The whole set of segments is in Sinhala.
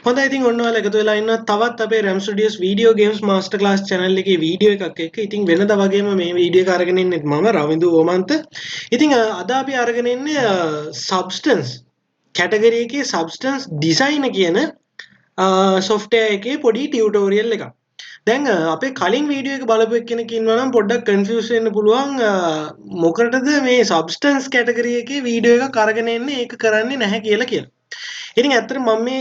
හොඳයි ඉතින් ඔන්න ඔයාලා එකතු වෙලා ඉන්නවා තවත් අපේ RAM Studios video games master class channel එකේ වීඩියෝ එකක් එක්ක. ඉතින් වෙනදා වගේම මේ වීඩියෝ එක අරගෙන ඉන්නේ මම රවින්දු ඕමන්ත. ඉතින් අද අපි අරගෙන ඉන්නේ substance category එකේ substance design කියන software එකේ පොඩි tutorial එකක්. දැන් අපේ කලින් වීඩියෝ එක බලපු එක්කෙනෙක් ඉන්නවා නම් පොඩ්ඩක් කන්ෆියුස් වෙන්න පුළුවන් මොකටද මේ substance category එකේ වීඩියෝ එකක් අරගෙන එන්නේ ඒක කරන්නේ නැහැ කියලා. ඉතින් ඇත්තට මම මේ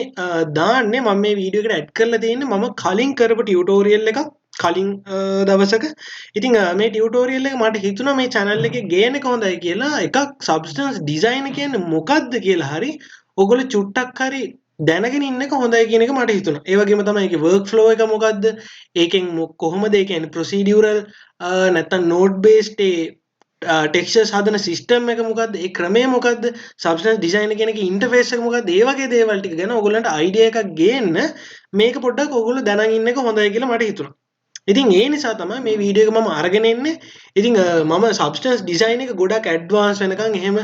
දාන්නේ මම මේ වීඩියෝ එකට ඇඩ් කරලා තියෙන්නේ මම කලින් කරපු ටියුටෝරියල් එකක් කලින් දවසක. ඉතින් මේ ටියුටෝරියල් එක මට හිතුණා මේ channel එකේ ගේන එක හොඳයි කියලා. එකක් substance design කියන්නේ මොකක්ද කියලා හරි ඔයගොල්ලෝ චුට්ටක් හරි දැනගෙන ඉන්න එක හොඳයි කියන එක මට හිතුණා. ඒ වගේම තමයි ඒකේ work flow එක මොකක්ද? ඒකෙන් කොහොමද ඒ කියන්නේ procedural නැත්නම් node based ටෙක්ස්චර්ස් හදන සිස්ටම් එක මොකක්ද? ඒ ක්‍රමය මොකක්ද? සබ්ස්ටන්ස් ඩිසයින් කියන එකේ ඉන්ටර්ෆේස් එක මොකක්ද? ඒ වගේ දේවල් ටික ගැන ඔයගොල්ලන්ට අයිඩියා එකක් ගේන්න මේක පොඩ්ඩක් ඔයගොල්ලෝ දැනගෙන ඉන්න එක හොඳයි කියලා මට හිතුණා. ඉතින් ඒ නිසා තමයි මේ වීඩියෝ එක මම අරගෙන එන්නේ. ඉතින් මම සබ්ස්ටන්ස් ඩිසයින් එක ගොඩක් ඇඩ්වාන්ස් වෙනකන් එහෙම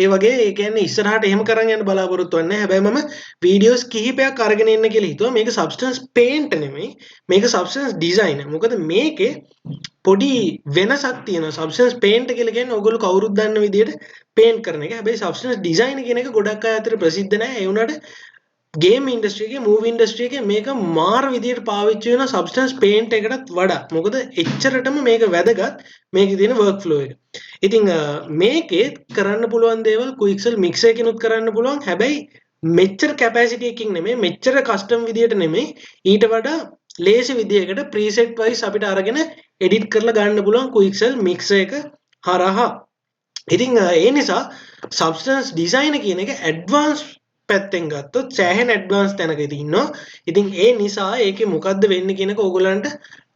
ඒ වගේ ඒ කියන්නේ ඉස්සරහට එහෙම කරන් යන්න බලාපොරොත්තු වෙන්නේ. හැබැයි මම වීඩියෝස් කිහිපයක් අරගෙන එන්න කියලා හිතුවා. මේක සබ්ස්ටන්ස් පේන්ට් නෙමෙයි. මේක සබ්ස්ටන්ස් ඩිසයින්. මොකද මේකේ පොඩි වෙනසක් තියෙනවා. සබ්ස්ටන්ස් පේන්ට් කියලා කියන්නේ ඔයගොල්ලෝ කවුරුත් දන්න විදිහට පේන්ට් කරන එක. හැබැයි සබ්ස්ටන්ස් ඩිසයින් කියන එක ගොඩක් අය අතර ප්‍රසිද්ධ නැහැ. ඒ වුණාට ගේම් ඉන්ඩස්ට්‍රි එකේ මූවි ඉන්ඩස්ට්‍රි එකේ මේක මාර විදියට පාවිච්චි වෙන සබ්ස්ටන්ස් පේන්ට් එකටත් වඩා. මොකද එච්චරටම මේක වැදගත් මේකේ තියෙන වර්ක් ෆ්ලෝ එක. ඉතින් මේකේ කරන්න පුළුවන් දේවල් ක්වික්සෙල් මික්සර් එකකිනුත් කරන්න පුළුවන්. හැබැයි මෙච්චර කැපැසිටි එකකින් නෙමෙයි, මෙච්චර කස්ටම් විදියට නෙමෙයි. ඊට වඩා ලේසි විදියකට ප්‍රීසෙට් වයිස් අපිට අරගෙන එඩිට් කරලා ගන්න පුළුවන් ක්වික්සෙල් මික්සර් එක හරහා. ඉතින් ඒ නිසා සබ්ස්ටන්ස් ඩිසයින් කියන එක ඇඩ්වාන්ස් පැත්තෙන් ගත්තොත් සෑහෙන ඇඩ්වාන්ස් තැනක ඉන්නවා. ඉතින් ඒ නිසා ඒකේ මොකද්ද වෙන්නේ කියන එක ඕගොල්ලන්ට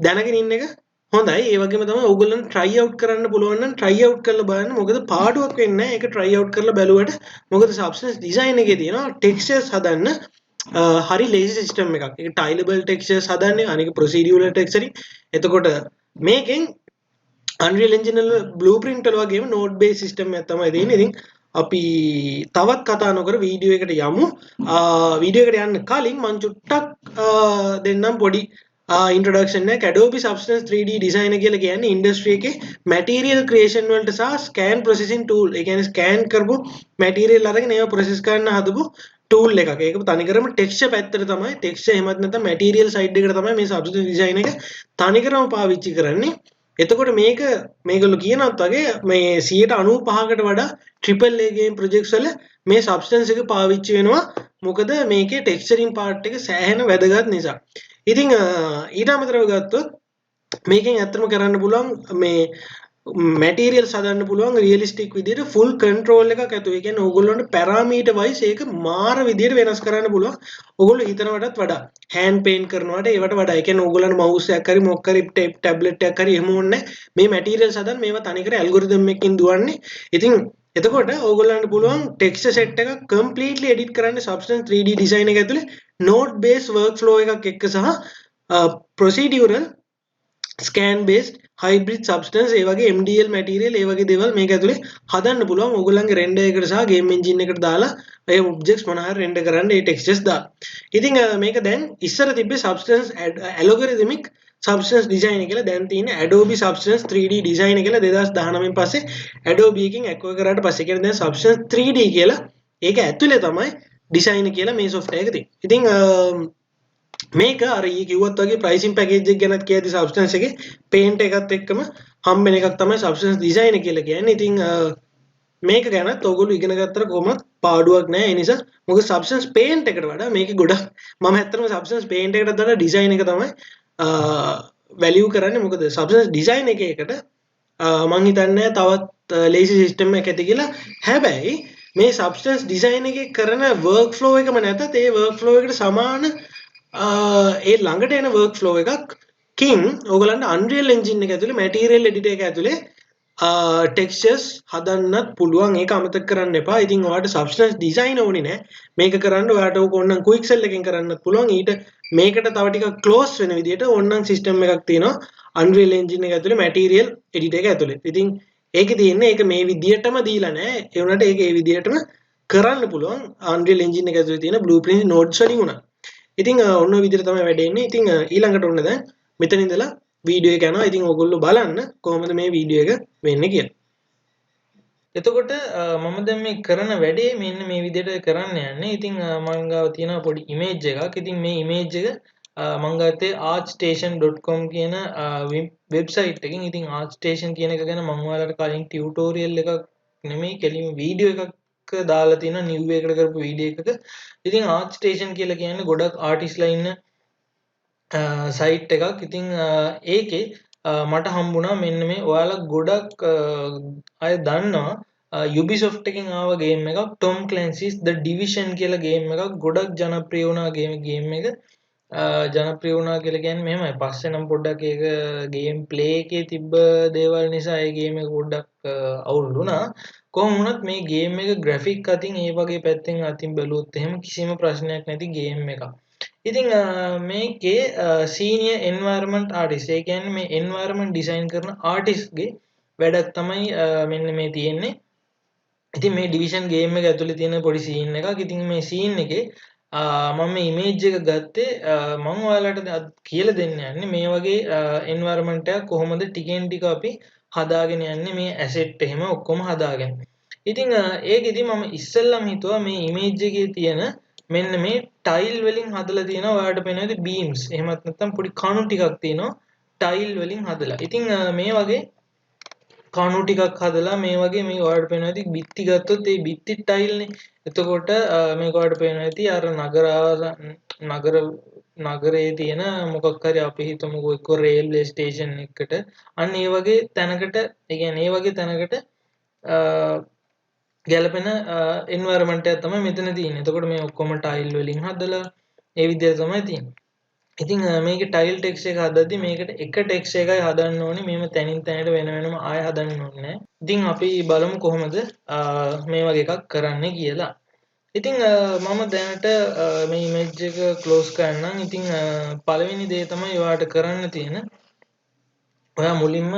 දැනගෙන ඉන්න එක හොඳයි. ඒ වගේම තමයි ඕගොල්ලන්ට try out කරන්න පුළුවන් නම් try out කරලා බලන්න. මොකද පාඩුවක් වෙන්නේ නැහැ. ඒක try out කරලා බැලුවට මොකද substance design එකේ තියෙනවා textures හදන්න හරි lazy system එකක්. ඒක tileable textures හදන්නේ අනික procedural texturing. එතකොට මේකෙන් Unreal Engine වල blueprint වල වගේම node based system එකක් තමයි තියෙන්නේ. ඉතින් අපි තවත් කතා නොකර වීඩියෝ එකට යමු. වීඩියෝ එකට යන්න කලින් මම චුට්ටක් දෙන්නම් පොඩි introduction එකක්. Adobe Substance 3D Designer කියලා කියන්නේ ඉන්ඩස්ට්‍රි එකේ material creation වලට සහ scan processing tool. ඒ කියන්නේ scan කරපු material අරගෙන ඒවා process කරන්න හදපු tool එකක්. ඒක තනිකරම texture පැත්තට තමයි texture එහෙමත් නැත්නම් material side එකට තමයි මේ substance design එක තනිකරම පාවිච්චි කරන්නේ. එතකොට මේගොල්ලෝ කියනවත් වගේ මේ 95%කට වඩා triple A game projects වල මේ substance එක පාවිච්චි වෙනවා. මොකද මේකේ texturing part එක සෑහෙන වැදගත් නිසා. ඉතින් ඊට අමතරව ගත්තොත් මේකෙන් ඇත්තම කරන්න පුළුවන් මේ materials හදන්න පුළුවන් realistic විදිහට full control එකක් ඇතුව. ඒ කියන්නේ ඕගොල්ලන්ට parameter wise ඒක මාර විදිහට වෙනස් කරන්න පුළුවන්. ඕගොල්ලෝ හිතනවටත් වඩා hand paint කරනවට ඒවට වඩා. ඒ කියන්නේ ඕගොල්ලන්ට mouse එකක් හරි මොකක් හරි tablet එකක් හරි එහෙම ඕනේ මේ materials හදන්න මේවා තනිකර algorithm එකකින් දුවන්නේ. ඉතින් එතකොට ඕගොල්ලන්ට පුළුවන් texture set එකක් completely edit කරන්න substance 3D design එක ඇතුලේ node based workflow එකක් එක්ක සහ procedural scan based hybrid substance ඒ වගේ MDL material ඒ වගේ දේවල් මේක ඇතුලේ හදන්න පුළුවන්. ඕගොල්ලන්ගේ render එකට සහ game engine එකට දාලා ඒ objects මොනවා හරි render කරන්න ඒ textures දාලා. ඉතින් මේක දැන් ඉස්සර තිබ්බේ substance algorithmic substance design කියලා. දැන් තියෙන්නේ Adobe Substance 3D design කියලා 2019 පස්සේ Adobe එකකින් acquire කරාට පස්සේ කියන්නේ දැන් Substance 3D කියලා. ඒක ඇතුලේ තමයි design කියලා මේ software එක තියෙන්නේ. ඉතින් මේක අර ඊ කිව්වත් වගේ pricing package එක ගැනත් කියද්දි substance එකේ paint එකත් එක්කම හම්බෙන එකක් තමයි substance design කියලා කියන්නේ. ඉතින් මේක ගැනත් ඔයගොල්ලෝ ඉගෙන ගත්තට කොහොමත් පාඩුවක් නැහැ. ඒ නිසා මොකද substance paint එකට වඩා මේකේ ගොඩක් මම ඇත්තටම substance paint එකට වඩා design එක තමයි value කරන්නේ. මොකද substance design එකකට මම හිතන්නේ තවත් lazy system එකක් ඇති කියලා. හැබැයි මේ substance design එකේ කරන work flow එකම නැතත් ඒ work flow එකට සමාන ඒ ළඟට එන work flow එකකින් ඕගලන්ට Unreal Engine එක ඇතුලේ material editor එක ඇතුලේ textures හදන්නත් පුළුවන්. ඒක අමතක කරන්න එපා. ඉතින් ඔයාලට substance design ඕනේ නැහැ. මේක කරන්න ඔයාලට ඕක ඕනනම් quicksel එකෙන් කරන්නත් පුළුවන්. ඊට මේකට තව ටිකක් close වෙන විදිහට ඕනනම් system එකක් තියෙනවා Unreal Engine එක ඇතුලේ material editor එක ඇතුලේ. ඉතින් ඒකේ තියෙන්නේ ඒක මේ විදිහටම දීලා නැහැ. ඒ වුණාට ඒක ඒ විදිහටම කරන්න පුළුවන් Unreal Engine එක ඇතුලේ තියෙන blueprint nodes වලින් උනා. ඉතින් ඔන්න ඔය විදිහට තමයි වැඩ එන්නේ. ඉතින් ඊළඟට ඔන්න දැන් මෙතන ඉඳලා වීඩියෝ එක යනවා. ඉතින් ඔයගොල්ලෝ බලන්න කොහොමද මේ වීඩියෝ එක වෙන්නේ කියලා. එතකොට මම දැන් මේ කරන වැඩේ මෙන්න මේ විදිහට කරන්න යන්නේ. ඉතින් මම ගාව තියෙන පොඩි ඉමේජ් එකක්. ඉතින් මේ ඉමේජ් එක මම ගත්තේ artstation.com කියන වෙබ්සයිට් එකකින්. ඉතින් artstation කියන එක ගැන මම ඔයාලට කලින් ටියුටෝරියල් එකක් නෙමෙයි කෙලින්ම වීඩියෝ එකක් දාලා තියෙනවා නිව් එකකට කරපු වීඩියෝ එකක. ඉතින් artstation කියලා කියන්නේ ගොඩක් ආටිස්ලා ඉන්න සයිට් එකක්. ඉතින් ඒකේ මට හම්බුණා මෙන්න මේ ඔයාලා ගොඩක් අය දන්නවා Ubisoft එකෙන් ආව ගේම් එකක් Tom Clancy's The Division කියලා ගේම් එකක් ගොඩක් ජනප්‍රිය වුණා ගේම් එක. ජනප්‍රිය වුණා කියලා කියන්නේ මෙහෙමයි. පස්සේ නම් පොඩ්ඩක් ඒක ගේම් ප්ලේ එකේ තිබ්බ දේවල් නිසා ඒ ගේම් එක පොඩ්ඩක් අවුල් වුණා. කොහොම වුණත් මේ ගේම් එක ග්‍රැෆික් අතින් ඒ වගේ පැත්තෙන් අතින් බැලුවොත් එහෙම කිසිම ප්‍රශ්නයක් නැති ගේම් එකක්. ඉතින් මේකේ සීනියර් එන්වයරන්මන්ට් ආටිස්ට් ඒ කියන්නේ මේ එන්වයරන්මන්ට් ඩිසයින් කරන ආටිස්ට්ගේ වැඩක් තමයි මෙන්න මේ තියෙන්නේ. ඉතින් මේ ඩිවිෂන් ගේම් එක ඇතුලේ තියෙන පොඩි සීන් එකක්. ඉතින් මේ සීන් එකේ මම මේ ඉමේජ් එක ගත්තේ මම ඔයාලට කියලා දෙන්න යන්නේ මේ වගේ එන්වයරන්මන්ට් එකක් කොහොමද ටිකෙන් ටික අපි හදාගෙන යන්නේ මේ ඇසෙට් එහෙම ඔක්කොම හදාගෙන. ඉතින් ඒකෙදි මම ඉස්සෙල්ලම හිතුවා මේ ඉමේජ් එකේ තියෙන මෙන්න මේ ටයිල් වලින් හදලා තියෙනවා ඔයාලට පේනවාද බීම්ස් එහෙමත් නැත්නම් පොඩි කණු ටිකක් තියෙනවා ටයිල් වලින් හදලා. ඉතින් මේ වගේ කණු ටිකක් හදලා මේ වගේ මේ ඔයාලට පේනවා ඇති බිත්ති ගත්තොත් ඒ බිත්ති ටයිල්නේ. එතකොට මේක ඔයාලට පේනවා ඇති අර නගරයේ තියෙන මොකක් හරි අපි හිතමුකෝ එක්ක රේල්වේ ස්ටේෂන් එකකට අන්න ඒ වගේ තැනකට ඒ කියන්නේ ඒ වගේ තැනකට ගැලපෙන එන්වයරන්මන්ට් එකක් තමයි මෙතන තියෙන්නේ. එතකොට මේ ඔක්කොම ටයිල් වලින් හදලා ඒ විදිහට තමයි තියෙන්නේ. ඉතින් මේක ටයිල් ටෙක්ස්ට් එක හදද්දි මේකට එක ටෙක්ස්ට් එකයි හදන්න ඕනේ. මේව තැනින් තැනට වෙන වෙනම ආය හදන්න ඕනේ නැහැ. ඉතින් අපි බලමු කොහොමද මේ වගේ එකක් කරන්න කියලා. ඉතින් මම දැනට මේ ඉමේජ් එක ක්ලෝස් කරන්නම්. ඉතින් පළවෙනි දේ තමයි ඔයාලට කරන්න තියෙන ඔයා මුලින්ම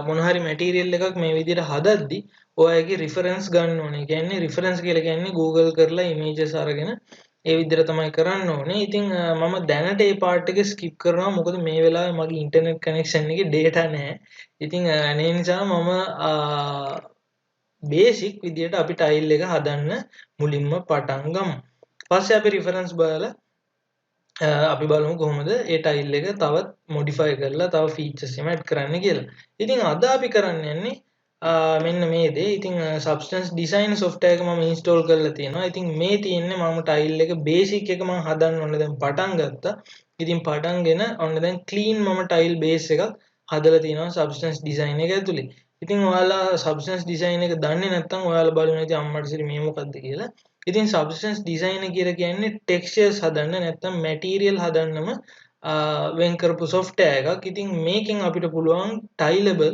මොන හරි මැටීරියල් එකක් මේ විදිහට හදද්දි ඔයාගේ රිෆරන්ස් ගන්න ඕනේ. කියන්නේ රිෆරන්ස් කියලා කියන්නේ Google කරලා ඉමේජස් අරගෙන ඒ විදිහට තමයි කරන්න ඕනේ. ඉතින් මම දැනට මේ පාර්ට් එක ස්කිප් කරනවා. මොකද මේ වෙලාවේ මගේ ඉන්ටර්නෙට් කනෙක්ෂන් එකේ data නැහැ. ඉතින් ඒ නිසා මම බේසික් විදිහට අපි ටයිල් එක හදන්න මුලින්ම පටන් ගමු. පස්සේ අපි රිෆරන්ස් බලලා අපි බලමු කොහොමද ඒ ටයිල් එක තවත් මොඩිෆයි කරලා තව ෆීචර්ස් එහෙම ඇඩ් කරන්න කියලා. ඉතින් අද අපි කරන්න යන්නේ මෙන්න මේ දේ. ඉතින් Substance Design software එක මම install කරලා තියෙනවා. ඉතින් මේ තියෙන්නේ මම ටයිල් එක බේසික් එක මම හදන්න ඕනේ දැන් පටන් ගත්තා. ඉතින් පටන්ගෙන ඔන්න දැන් clean මම ටයිල් බේස් එකක් හදලා තියෙනවා Substance Design එක ඇතුලේ. ඉතින් ඔයාලා Substance Design එක දන්නේ නැත්නම් ඔයාලා බලන්න ඉතින් අම්මට සිරි මේ මොකද්ද කියලා. ඉතින් Substance Design කියලා කියන්නේ textures හදන්න නැත්නම් material හදන්නම වෙන් කරපු software එකක්. ඉතින් මේකෙන් අපිට පුළුවන් tileable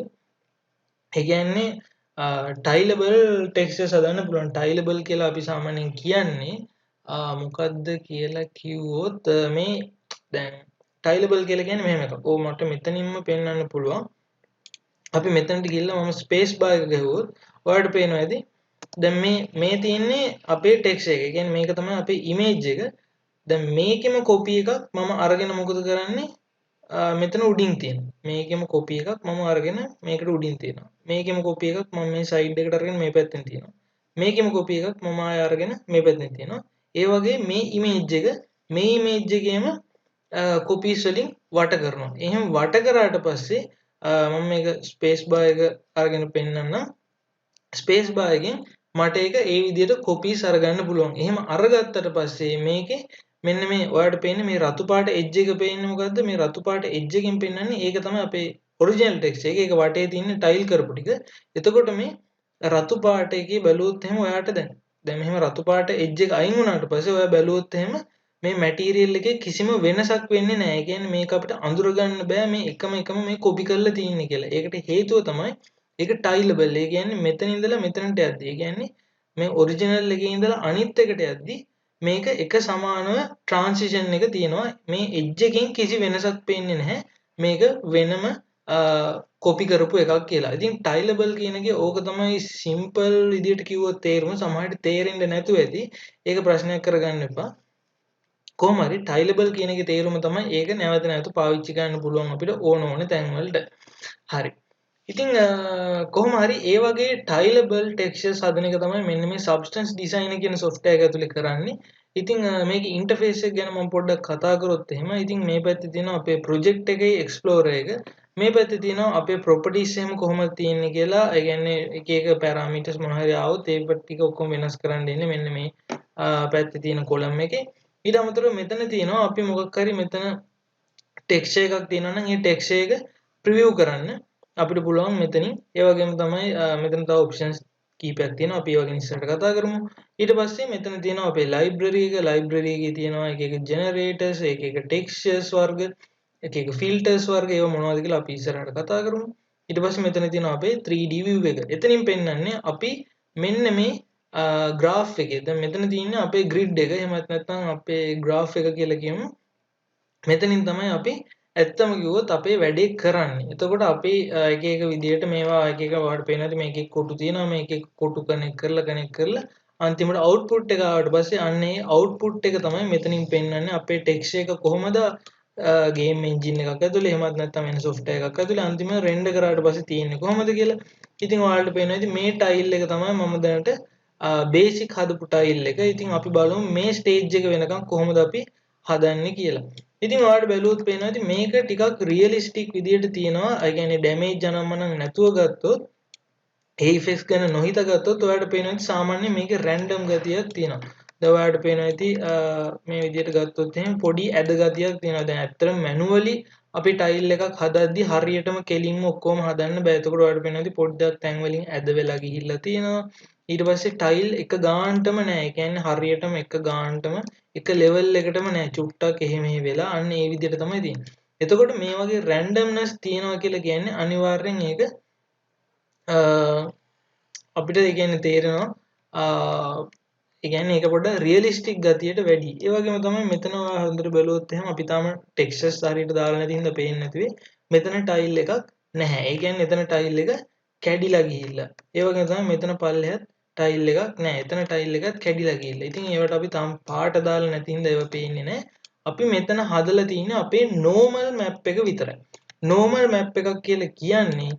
ඒ කියන්නේ tileable textures හදන්න පුළුවන්. tileable කියලා අපි සාමාන්‍යයෙන් කියන්නේ මොකද්ද කියලා කිව්වොත් මේ දැන් tileable කියලා කියන්නේ මෙහෙම එකක්. ඕ මට මෙතනින්ම පෙන්වන්න පුළුවන්. අපි මෙතනට ගිහිල්ලා මම ස්පේස් බාර් එක ගහුවොත් ඔයාලට පේනවා ඇති දැන් මේ තියෙන්නේ අපේ ටෙක්ස්ට් එක. ඒ කියන්නේ මේක තමයි අපේ ඉමේජ් එක. දැන් මේකෙම කොපි එකක් මම අරගෙන මොකද කරන්නේ? මෙතන උඩින් තියෙනවා. මේකෙම කොපි එකක් මම අරගෙන මේකට උඩින් තියෙනවා. මේකෙම කොපි එකක් මම මේ සයිඩ් එකට අරගෙන මේ පැත්තෙන් තියෙනවා. මේකෙම කොපි එකක් මම ආය අරගෙන මේ පැත්තෙන් තියෙනවා. ඒ වගේ මේ ඉමේජ් එකේම කොපීස් වලින් වට කරනවා. එහෙනම් වට කරාට පස්සේ මම මේක ස්පේස් බාර් එක අරගෙන පෙන්නන්නම්. ස්පේස් බාර් එකෙන් මට ඒක ඒ විදිහට කොපීස් අරගන්න පුළුවන්. එහෙම අරගත්තට පස්සේ මේකේ මෙන්න මේ ඔයාලට පේන්නේ මේ රතු පාට එජ් එක පේන්නේ මොකද්ද? මේ රතු පාට එජ් එකෙන් පෙන්වන්නේ ඒක තමයි අපේ ඔරිජිනල් ටෙක්ස්ට් එක. ඒක වටේ තියෙන ටයිල් කරපු ටික. එතකොට මේ රතු පාට එකේ බැලුවොත් එහෙම ඔයාලට දැන් මෙහෙම රතු පාට එජ් එක අයින් වුණාට පස්සේ ඔයා බැලුවොත් එහෙම මේ මැටීරියල් එකේ කිසිම වෙනසක් වෙන්නේ නැහැ. ඒ කියන්නේ මේක අපිට අඳුර ගන්න බෑ මේ එකම මේ කොපි කරලා තියෙන්නේ කියලා. ඒකට හේතුව තමයි ඒක ටයිලබල්. ඒ කියන්නේ මෙතන ඉඳලා මෙතනට යද්දි. ඒ කියන්නේ මේ ඔරිජිනල් එකේ ඉඳලා අනිත් එකට යද්දි මේක එක සමානව ට්‍රාන්සිෂන් එක තියෙනවා. මේ එජ් එකෙන් කිසි වෙනසක් පේන්නේ නැහැ. මේක වෙනම කොපි කරපු එකක් කියලා. ඉතින් ටයිලබල් කියන එකේ ඕක තමයි සිම්පල් විදියට කිව්වොත් තේරුම. සමහරට තේරෙන්නේ නැතුව ඇති. ඒක ප්‍රශ්නයක් කරගන්න එපා. කොහොම හරි ටයිලබල් කියන එකේ තේරුම තමයි ඒක නැවත නැවත පාවිච්චි කරන්න පුළුවන් අපිට ඕන තැන් වලට. හරි. ඉතින් කොහොම හරි ඒ වගේ ටයිලබල් ටෙක්ස්චර්ස් හදන එක තමයි මෙන්න මේ සබ්ස්ටන්ස් ඩිසයිනර් කියන සොෆ්ට්වෙයාර් එක ඇතුලේ කරන්නේ. ඉතින් මේකේ ඉන්ටර්ෆේස් එක ගැන මම පොඩ්ඩක් කතා කරොත් එහෙම ඉතින් මේ පැත්තේ තියෙනවා අපේ ප්‍රොජෙක්ට් එකේ එක්ස්ප්ලෝරර් එක. මේ පැත්තේ තියෙනවා අපේ ප්‍රොපර්ටිස් එහෙම කොහොමද තියෙන්නේ කියලා. ඒ කියන්නේ එක එක පැරාමීටර්ස් මොනවා හරි ආවොත් ඒ ටික ඔක්කොම වෙනස් කරන්න ඉන්නේ මෙන්න මේ පැත්තේ තියෙන කොලම් එකේ. ඊට අමතරව මෙතන තියෙනවා අපි මොකක් හරි මෙතන ටෙක්ස්චර් එකක් තියෙනවා නම් ඒ ටෙක්ස්චර් එක ප්‍රිවිව් කරන්න අපිට පුළුවන් මෙතනින්. ඒ වගේම තමයි මෙතන තව ඔප්ෂන්ස් කීපයක් තියෙනවා. අපි ඒ වගේ ඉස්සරහට කතා කරමු. ඊට පස්සේ මෙතන තියෙනවා අපේ ලයිබ්‍රරි එක. ලයිබ්‍රරි එකේ තියෙනවා එක එක ජෙනරේටර්ස්, එක එක ටෙක්ස්චර්ස් වර්ග, එක එක ෆිල්ටර්ස් වර්ග ඒවා මොනවද කියලා අපි ඉස්සරහට කතා කරමු. ඊට පස්සේ මෙතන තියෙනවා අපේ 3D view එක. එතනින් පෙන්වන්නේ අපි මෙන්න මේ graph එකේ. දැන් මෙතන තියෙන්නේ අපේ grid එක. එහෙමත් නැත්නම් අපේ graph එක කියලා කියමු. මෙතනින් තමයි අපි ඇත්තම කිව්වොත් අපේ වැඩේ කරන්නේ. එතකොට අපි එක එක විදියට මේවා එක එක වාට පේනවාද මේක එක කොටු තියෙනවා මේක එක කොටු කනෙක්ට් කරලා අන්තිමට අවුට්පුට් එක ආවට පස්සේ අන්න ඒ අවුට්පුට් එක තමයි මෙතනින් පෙන්වන්නේ අපේ ටෙක්ස්චර් එක කොහොමද ගේම් එන්ජින් එකක් ඇතුලේ එහෙමත් නැත්නම් වෙන සොෆ්ට්වෙයාර් එකක් ඇතුලේ අන්තිමට රෙන්ඩර් කරාට පස්සේ තියෙන්නේ කොහොමද කියලා. ඉතින් ඔයාලට පේනවා ඉතින් මේ ටයිල් එක තමයි මම දැනට බේසික් හදපු ටයිල් එක. ඉතින් අපි බලමු මේ ස්ටේජ් එක වෙනකම් කොහොමද අපි හදන්නේ කියලා. ඉතින් ඔයාලට බැලුවොත් පේනවා ඉතින් මේක ටිකක් රියලිස්ටික් විදියට තියෙනවා. ඒ කියන්නේ ඩැමේජ් අනම්මනම් නැතුව ගත්තොත් ඒ ඉෆෙක්ට්ස් ගැන නොහිත ගත්තොත් ඔයාලට පේනවා සාමාන්‍යයෙන් මේකේ රැන්ඩම් ගතියක් තියෙනවා. දැන් ඔයාලට පේනවා ඉතින් මේ විදියට ගත්තොත් එහෙනම් පොඩි ඇද ගතියක් තියෙනවා. දැන් ඇත්තටම මැනුවලි අපි ටයිල් එකක් හදද්දි හරියටම කෙලින්ම ඔක්කොම හදන්න බෑ. එතකොට ඔයාලට පේනවා ඉතින් පොඩ්ඩක් තැන් වලින් ඇද වෙලා ගිහිල්ලා තියෙනවා. ඊට පස්සේ ටයිල් එක ගානටම නෑ. ඒ කියන්නේ හරියටම එක ගානටම එක ලෙවල් එකටම නෑ. චුට්ටක් එහෙ මෙහෙ වෙලා අන්න ඒ විදිහට තමයි තියෙන්නේ. එතකොට මේ වගේ රැන්ඩම්නස් තියෙනවා කියලා කියන්නේ අනිවාර්යෙන් ඒක අපිට ඒ කියන්නේ තේරෙනවා ඒ කියන්නේ ඒක පොඩ්ඩක් රියලිස්ටික් ගතියට වැඩි. ඒ වගේම තමයි මෙතන හොඳට බැලුවොත් එහෙනම් අපි තාම ටෙක්ස්චර්ස් හරියට දාලා නැති හින්දා පේන්නේ නැතුවේ මෙතන ටයිල් එකක් නැහැ. ඒ කියන්නේ එතන ටයිල් එක කැඩිලා ගිහිල්ලා. ඒ වගේම තමයි මෙතන පල්ලෙහාත් ටයිල් එකක් නැහැ. එතන ටයිල් එකත් කැඩිලා ගිහිල්ලා. ඉතින් ඒවට අපි තාම පාට දාලා නැති හින්දා ඒව පේන්නේ නැහැ. අපි මෙතන හදලා තියෙන්නේ අපේ normal map එක විතරයි. normal map එකක් කියලා කියන්නේ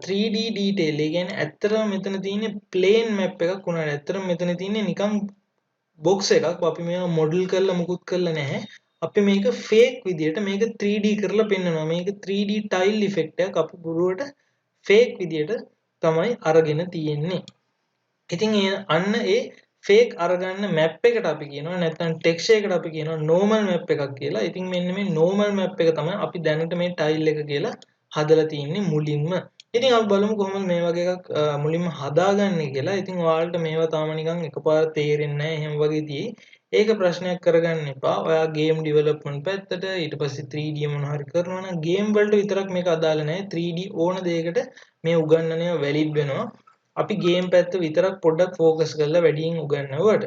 3D detail. ඒ කියන්නේ ඇත්තටම මෙතන තියෙන්නේ plain map එකක් උනාට ඇත්තටම මෙතන තියෙන්නේ නිකන් box එකක්. අපි මේවා model කරලා මුකුත් කරලා නැහැ. අපි මේක fake විදියට මේක 3D කරලා පෙන්නනවා. මේක 3D tile effect එකක් අපි පුරුවට fake විදියට තමයි අරගෙන තියෙන්නේ. ඉතින් අන්න ඒ fake අරගන්න map එකට අපි කියනවා නැත්නම් texture එකට අපි කියනවා normal map එකක් කියලා. ඉතින් මෙන්න මේ normal map එක තමයි අපි දැනට මේ tile එක කියලා හදලා තියෙන්නේ මුලින්ම. ඉතින් අපි බලමු කොහොමද මේ වගේ එකක් මුලින්ම හදාගන්නේ කියලා. ඉතින් ඔයාලට මේවා තාම නිකන් එකපාර තේරෙන්නේ නැහැ. එහෙම වගේ තියෙයි. ඒක ප්‍රශ්නයක් කරගන්න එපා. ඔයා ගේම් ඩෙවලොප්මන්ට් පැත්තට ඊට පස්සේ 3D මොනවා හරි කරනවා නම් ගේම් වලට විතරක් මේක අදාළ නැහැ. 3D ඕන දෙයකට මේ උගන්වන්නේ වැලිඩ් වෙනවා. අපි ගේම් පැත්ත විතරක් පොඩ්ඩක් ફોකස් කරලා වැඩියෙන් උගන්වුවට.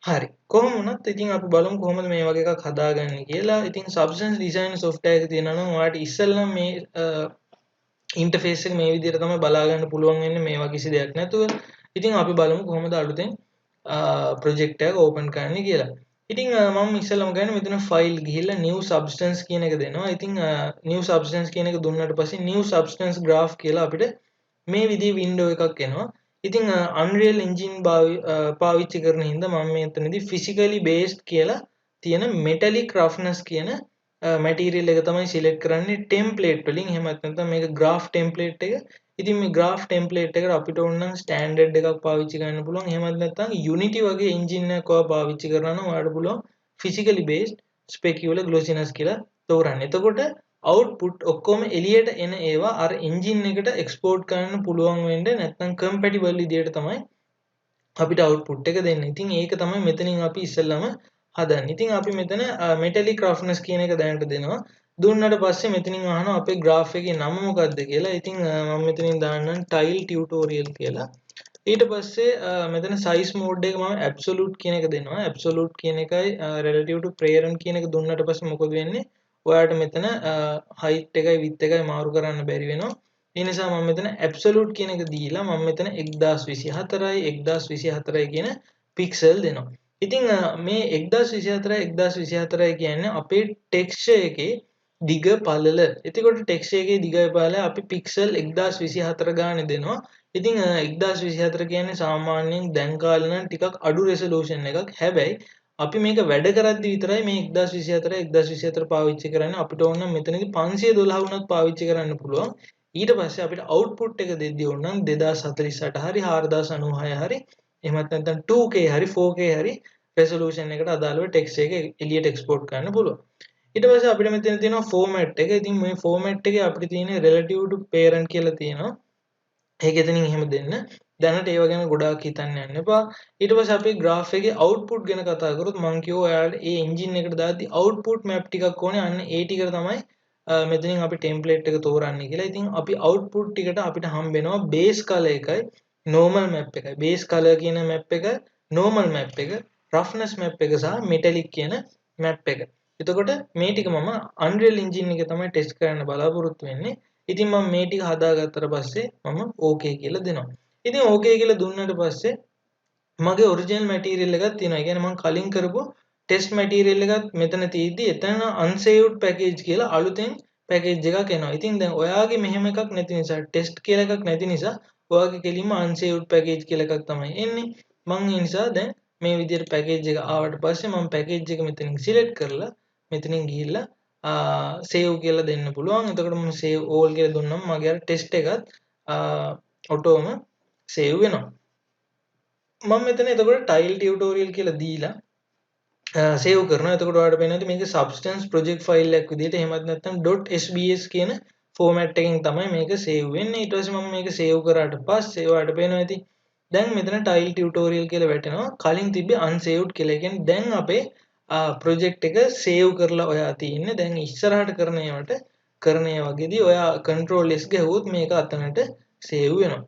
හරි. කොහොම වුණත් ඉතින් අපි බලමු කොහොමද මේ වගේ එකක් හදාගන්නේ කියලා. ඉතින් Substance Design software එක තියෙනවා නම් ඔයාලට ඉස්සෙල්ලම මේ ඉන්ටර්ෆේස් එක මේ විදිහට තමයි බලා ගන්න පුළුවන් වෙන්නේ මේවා කිසි දෙයක් නැතුව. ඉතින් අපි බලමු කොහොමද අලුතෙන් ප්‍රොජෙක්ට් එක ඕපන් කරන්නේ කියලා. ඉතින් මම ඉස්සෙල්ලාම ගන්නේ මෙතන ෆයිල් ගිහිල්ලා new substance කියන එක දෙනවා. ඉතින් new substance කියන එක දුන්නාට පස්සේ new substance graph කියලා අපිට මේ විදිහේ වින්ඩෝ එකක් එනවා. ඉතින් Unreal Engine පාවිච්චි කරන හින්දා මම මෙතනදී physically based කියලා තියෙන metallic roughness කියන මැටීරියල් එක තමයි සිලෙක්ට් කරන්නේ ටෙම්ප්ලේට් වලින්. එහෙමත් නැත්නම් මේක graph template එක. ඉතින් මේ graph template එකට අපිට ඕන නම් standard එකක් පාවිච්චි කරන්න පුළුවන්. එහෙමත් නැත්නම් Unity වගේ engine එකක් පාවිච්චි කරනවා නම් ඔයාලට පුළුවන් physically based specular glossiness කියලා තෝරන්න. එතකොට output ඔක්කොම එළියට එන ඒවා අර engine එකට export කරන්න පුළුවන් වෙන්නේ නැත්නම් compatible විදියට තමයි අපිට output එක දෙන්නේ. ඉතින් ඒක තමයි මෙතනින් අපි ඉස්සෙල්ලාම හදන්නේ. ඉතින් අපි මෙතන metallic roughness කියන එක දැනට දෙනවා. දුන්නට පස්සේ මෙතනින් අහනවා අපේ graph එකේ නම මොකක්ද කියලා. ඉතින් මම මෙතනින් දාන්නම් tile tutorial කියලා. ඊට පස්සේ මෙතන size mode එක මම absolute කියන එක දෙනවා. absolute කියන එකයි relative to parent කියන එක දුන්නට පස්සේ මොකද වෙන්නේ? ඔයාට මෙතන height එකයි width එකයි මාරු කරන්න බැරි වෙනවා. ඒ නිසා මම මෙතන absolute කියන එක දීලා මම මෙතන 1024යි 1024යි කියන පික්සල් දෙනවා. ඉතින් මේ 1024 කියන්නේ අපේ ටෙක්ස්චර් එකේ දිග පළල. එතකොට ටෙක්ස්චර් එකේ දිගයි පළල අපි පික්සල් 1024 ගානේ දෙනවා. ඉතින් 1024 කියන්නේ සාමාන්‍යයෙන් දැන් කාලේ නම් ටිකක් අඩු රෙසලූෂන් එකක්. හැබැයි අපි මේක වැඩ කරද්දි විතරයි මේ 1024 පාවිච්චි කරන්නේ. අපිට ඕන නම් මෙතනදී 512 වුණත් පාවිච්චි කරන්න පුළුවන්. ඊට පස්සේ අපිට output එක දෙද්දී ඕන නම් 2048 හරි 4096 හරි එහෙමත් නැත්නම් 2K හරි 4K හරි resolution එකට අදාළව text එක එළියට export කරන්න පුළුවන්. ඊට පස්සේ අපිට මෙතන තියෙනවා format එක. ඉතින් මේ format එකේ අපිට තියෙන relative to parent කියලා තියෙනවා. ඒක එතනින් එහෙම දෙන්න. දැනට ඒව ගැන ගොඩාක් හිතන්න යන්න එපා. ඊට පස්සේ අපි graph එකේ output ගැන කතා කරොත් මම කිව්වා ඔයාලට ඒ engine එකට දාද්දි output map ටිකක් ඕනේ. අන්න ඒ ටිකට තමයි මෙතනින් අපි template එක තෝරන්නේ කියලා. ඉතින් අපි output ටිකට අපිට හම්බ වෙනවා base color එකයි normal map එකයි. base color කියන map එක, normal map එක, roughness map එක සහ metallic කියන map එක. එතකොට මේ ටික මම Unreal Engine එකේ තමයි test කරන්න බලාපොරොත්තු වෙන්නේ. ඉතින් මම මේ ටික හදාගත්තට පස්සේ මම okay කියලා දෙනවා. ඉතින් okay කියලා දුන්නාට පස්සේ මගේ ඔරිජිනල් මැටීරියල් එකක් තියෙනවා. ඒ කියන්නේ මම කලින් කරපු ටෙස්ට් මැටීරියල් එකත් මෙතන තියෙද්දි එතන unsaved package කියලා අලුතෙන් පැකේජ් එකක් එනවා. ඉතින් දැන් ඔයාගේ මෙහෙම එකක් නැති නිසා ටෙස්ට් කියලා එකක් නැති නිසා ඔයාගේ කෙලින්ම unsaved package කියලා එකක් තමයි එන්නේ. මම ඒ නිසා දැන් මේ විදිහට පැකේජ් එක ආවට පස්සේ මම පැකේජ් එක මෙතනින් සිලෙක්ට් කරලා මෙතනින් ගිහිල්ලා save කියලා දෙන්න පුළුවන්. එතකොට මම save all කියලා දුන්නම් මගේ අර ටෙස්ට් එකත් ඔටෝම save වෙනවා. මම මෙතන එතකොට tile tutorial කියලා දීලා save කරනවා. එතකොට ඔයාලට පේනවා මේක substance project file එකක් විදිහට එහෙමත් නැත්නම් .sbs කියන format එකකින් තමයි මේක save වෙන්නේ. ඊට පස්සේ මම මේක save කරාට පස්සේ ඔයාලට පේනවා ඇති දැන් මෙතන tile tutorial කියලා වැටෙනවා. කලින් තිබ්බේ unsaved කියලා. ඒ කියන්නේ දැන් අපේ project එක save කරලා ඔයා තියෙන්නේ. දැන් ඉස්සරහට කරන ඒවාට කරන ඒ වගේදී ඔයා control s ගහුවොත් මේක අතනට save වෙනවා.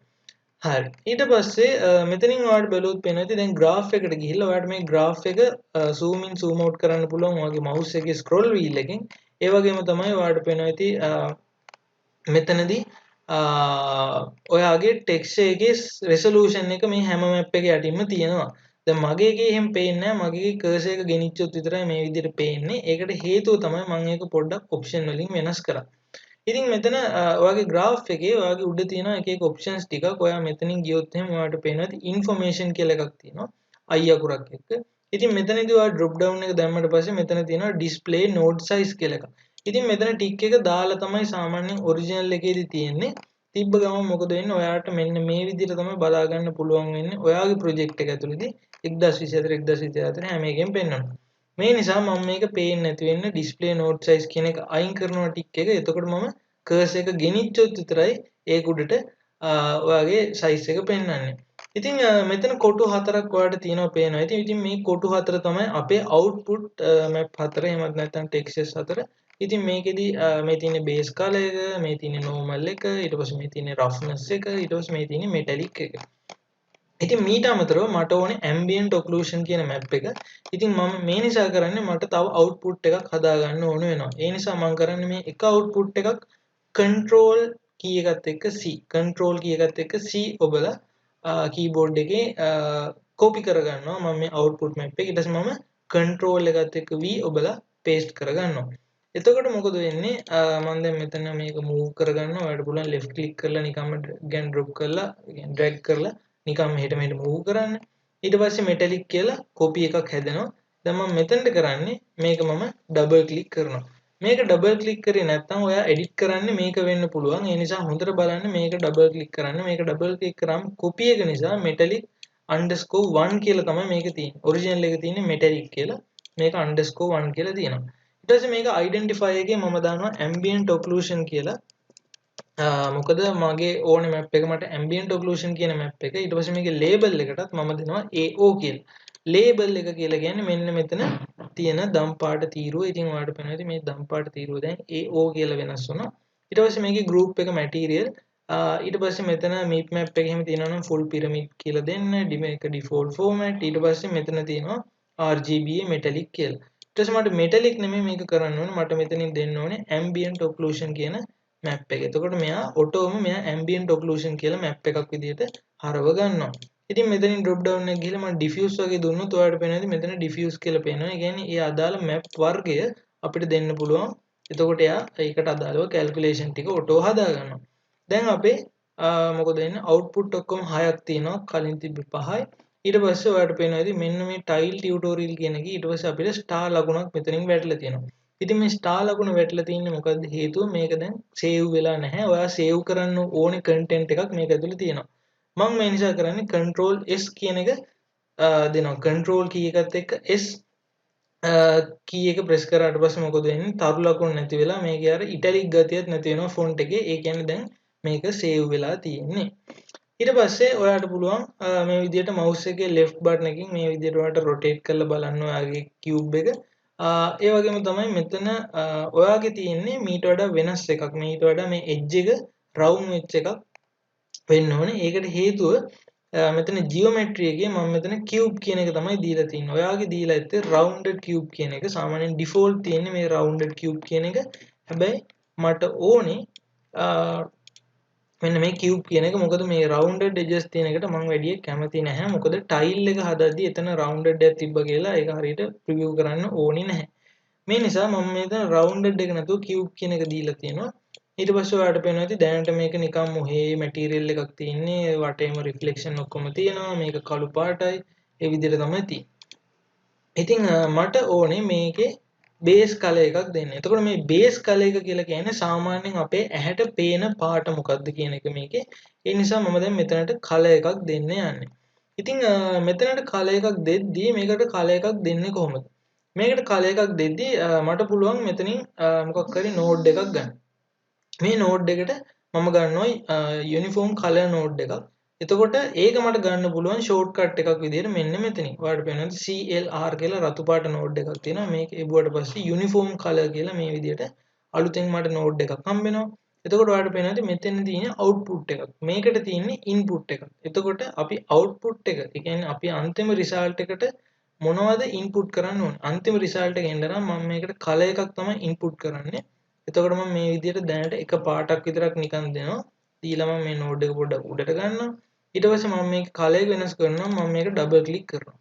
හරි. ඊට පස්සේ මෙතනින් ඔයාලට බලුවොත් පේනවා ඇති දැන් graph එකට ගිහිල්ලා ඔයාලට මේ graph එක zoom in zoom out කරන්න පුළුවන් ඔයාගේ mouse එකේ scroll wheel එකෙන්. ඒ වගේම තමයි ඔයාලට පේනවා ඇති මෙතනදී ඔයාගේ texture එකේ resolution එක මේ හැම map එක යටින්ම තියෙනවා. දැන් මගේ එකේ එහෙම පේන්නේ නැහැ. මගේ cursor එක ගෙනිච්චොත් විතරයි මේ විදිහට පේන්නේ. ඒකට හේතුව තමයි මම ඒක පොඩ්ඩක් option වලින් වෙනස් කරා. ඉතින් මෙතන ඔයාගේ graph එකේ ඔයාගේ උඩ තියෙන එක එක options ටිකක් ඔයා මෙතනින් ගියොත් එහෙනම් ඔයාලට පේනවා information කියලා එකක් තියෙනවා i අකුරක් එක්ක. ඉතින් මෙතනදී ඔයා drop down එක දැම්මට පස්සේ මෙතන තියෙනවා display node size කියලා එකක්. ඉතින් මෙතන ටික් එක දාලා තමයි සාමාන්‍යයෙන් original එකේදී තියෙන්නේ. තිබ්බ ගමන් මොකද වෙන්නේ ඔයාට මෙන්න මේ විදිහට තමයි බලා ගන්න පුළුවන් වෙන්නේ ඔයාගේ project එක ඇතුළේදී 1024 හැම එකෙම පෙන්වනවා. මේ නිසා මම මේක පේන්නේ නැති වෙන්න display node size කියන එක අයින් කරනවා ටික් එක. එතකොට මම cursor එක ගෙනිච්චොත් විතරයි ඒක උඩට ඔයාගේ size එක පෙන්වන්නේ. ඉතින් මෙතන කොටු හතරක් ඔයාලට තියෙනවා පේනවා. ඉතින් මේ කොටු හතර තමයි අපේ output map හතර. එහෙමත් නැත්නම් textures හතර. ඉතින් මේකෙදි මේ තියෙන base color එක, මේ තියෙන normal එක, ඊට පස්සේ මේ තියෙන roughness එක, ඊට පස්සේ මේ තියෙන metallic එක. ඉතින් මීට අමතරව මට ඕනේ ambient occlusion කියන map එක. ඉතින් මම මේ නිසා කරන්නේ මට තව output එකක් හදා ගන්න ඕන වෙනවා. ඒ නිසා මම කරන්නේ මේ එක output එකක් control key එකත් එක්ක C control key එකත් එක්ක C ඔබලා keyboard එකේ copy කරගන්නවා මම මේ output map එක. ඊට පස්සේ මම control එකත් එක්ක V ඔබලා paste කරගන්නවා. එතකොට මොකද වෙන්නේ මම දැන් මෙතන මේක move කරගන්නවා. ඔයාලට පුළුවන් left click කරලා නිකම්ම drag drop කරලා drag කරලා නිකම් මෙහෙට මෙහෙට move කරන්න. ඊට පස්සේ metallic කියලා copy එකක් හැදෙනවා. දැන් මම මෙතනට කරන්නේ මේක මම double click කරනවා. මේක double click කරේ නැත්නම් ඔයා edit කරන්නේ මේක වෙන්න පුළුවන්. ඒ නිසා හොඳට බලන්න මේක double click කරන්න. මේක double click කරාම copy එක නිසා metallic_1 කියලා තමයි මේක තියෙන්නේ. original එක තියෙන්නේ metallic කියලා. මේක _1 කියලා තියෙනවා. ඊට පස්සේ මේක identify එකේ මම දානවා ambient occlusion කියලා. මොකද මගේ ඕනේ map එක මට ambient occlusion කියන map එක. ඊට පස්සේ මේකේ label එකටත් මම දෙනවා AO කියලා. label එක කියලා කියන්නේ මෙන්න මෙතන තියෙන දම් පාට තීරුව. ඉතින් ඔයාලට පේනවා ඉතින් මේ දම් පාට තීරුව දැන් AO කියලා වෙනස් වුණා. ඊට පස්සේ මේකේ group එක material ඊට පස්සේ මෙතන meat map එක එහෙම තියෙනවා නම් full pyramid කියලා දෙන්න. මේක default format. ඊට පස්සේ මෙතන තියෙනවා RGBA metallic කියලා. ඊට පස්සේ මට මෙටලික් නෙමෙයි මේක කරන්න ඕනේ මට මෙතනින් දෙන්න ඕනේ ambient occlusion කියන මැප් එක. එතකොට මෙයා ඔටෝම මෙයා ambient occlusion කියලා මැප් එකක් විදිහට හරව ගන්නවා. ඉතින් මෙතනින් drop down එක ගිහලා මම diffuse වගේ දුන්නොත් ඔයාලට පේනවා මෙතන diffuse කියලා පේනවා. ඒ කියන්නේ ඒ අදාළ map වර්ගය අපිට දෙන්න පුළුවන්. එතකොට එයා ඒකට අදාළව calculation ටික ඔටෝ හදා ගන්නවා. දැන් අපේ මොකද වෙන්නේ output ඔක්කොම 6ක් තියෙනවා. කලින් තිබ්බ 5යි. ඊට පස්සේ ඔයාලට පේනවා ඉතින් මෙන්න මේ tile tutorial කියන එකේ ඊට පස්සේ අපිට star ලකුණක් මෙතනින් වැටලා තියෙනවා. ඉතින් මේ star ලකුණ වැටලා තින්නේ මොකද්ද හේතුව මේක දැන් save වෙලා නැහැ. ඔයා save කරන්න ඕනේ content එකක් මේක ඇතුලේ තියෙනවා. මම මේ නිසා කරන්නේ control s කියන එක දෙනවා. control key එකත් එක්ක s key එක press කරාට පස්සේ මොකද වෙන්නේ? තරු ලකුණු නැති වෙලා මේකේ අර italic ගතියක් නැති වෙනවා font එකේ. ඒ කියන්නේ දැන් මේක save වෙලා තියෙන්නේ. ඊට පස්සේ ඔයාලට පුළුවන් මේ විදිහට mouse එකේ left button එකකින් මේ විදිහට ඔයාලට rotate කරලා බලන්න ඔයාගේ cube එක. ඒ වගේම තමයි මෙතන ඔයාගේ තියෙන්නේ මීට වඩා වෙනස් එකක්. මීට වඩා මේ edge එක round වෙච්ච එකක් වෙන්න ඕනේ. ඒකට හේතුව මෙතන geometry එකේ මම මෙතන cube කියන එක තමයි දීලා තියෙන්නේ. ඔයාගේ දීලා ඇත්තේ rounded cube කියන එක. සාමාන්‍යයෙන් default තියෙන්නේ මේ rounded cube කියන එක. හැබැයි මට ඕනේ මෙන්න මේ cube කියන එක. මොකද මේ rounded edges තියෙන එකට මම වැඩි කැමති නැහැ. මොකද tile එක හදද්දී එතන rounded එකක් තිබ්බ කියලා ඒක හරියට preview කරන්න ඕනේ නැහැ. මේ නිසා මම මෙතන rounded එක නැතුව cube කියන එක දීලා තියෙනවා. ඊට පස්සේ ඔයාලට පේනවා ඇති දැනට මේක නිකන් මොහේ මැටීරියල් එකක් තියෙන්නේ වටේම රිෆ්ලෙක්ෂන් ඔක්කොම තියෙනවා මේක කළු පාටයි ඒ විදිහට තමයි තියෙන්නේ. ඉතින් මට ඕනේ මේකේ බේස් කලර් එකක් දෙන්න. එතකොට මේ බේස් කලර් එක කියලා කියන්නේ සාමාන්‍යයෙන් අපේ ඇහැට පේන පාට මොකක්ද කියන එක මේකේ. ඒ නිසා මම දැන් මෙතනට කලර් එකක් දෙන්න යන්නේ. ඉතින් මෙතනට කලර් එකක් දෙද්දී මේකට කලර් එකක් දෙන්නේ කොහොමද? මේකට කලර් එකක් දෙද්දී මට පුළුවන් මෙතනින් මොකක් හරි නෝඩ් එකක් ගන්න. මේ නෝඩ් එකට මම ගන්නවා යුනිෆෝම් කලර් නෝඩ් එකක්. එතකොට ඒක මට ගන්න පුළුවන් ෂෝට්කට් එකක් විදිහට මෙන්න මෙතනින්. ඔයාලට පේනවා CLR කියලා රතු පාට නෝඩ් එකක් තියෙනවා. මේක එබුවට පස්සේ යුනිෆෝම් කලර් කියලා මේ විදිහට අලුතෙන් මට නෝඩ් එකක් හම්බ වෙනවා. එතකොට ඔයාලට පේනවා මෙතන තියෙන අවුට්පුට් එකක්. මේකට තියෙන්නේ ඉන්පුට් එකක්. එතකොට අපි අවුට්පුට් එක, ඒ කියන්නේ අපි අන්තිම රිසල්ට් එකට මොනවද ඉන්පුට් කරන්න ඕනේ? අන්තිම රිසල්ට් එක එන්න නම් මම මේකට කලර් එකක් තමයි ඉන්පුට් කරන්නේ. එතකොට මම මේ විදිහට දැනට එක පාටක් විතරක් නිකන් දෙනවා. ඊළඟ මම මේ නෝඩ් එක පොඩ්ඩක් උඩට ගන්නවා. ඊට පස්සේ මම මේක කලර් එක වෙනස් කරනවා. මම මේක ඩබල් ක්ලික් කරනවා.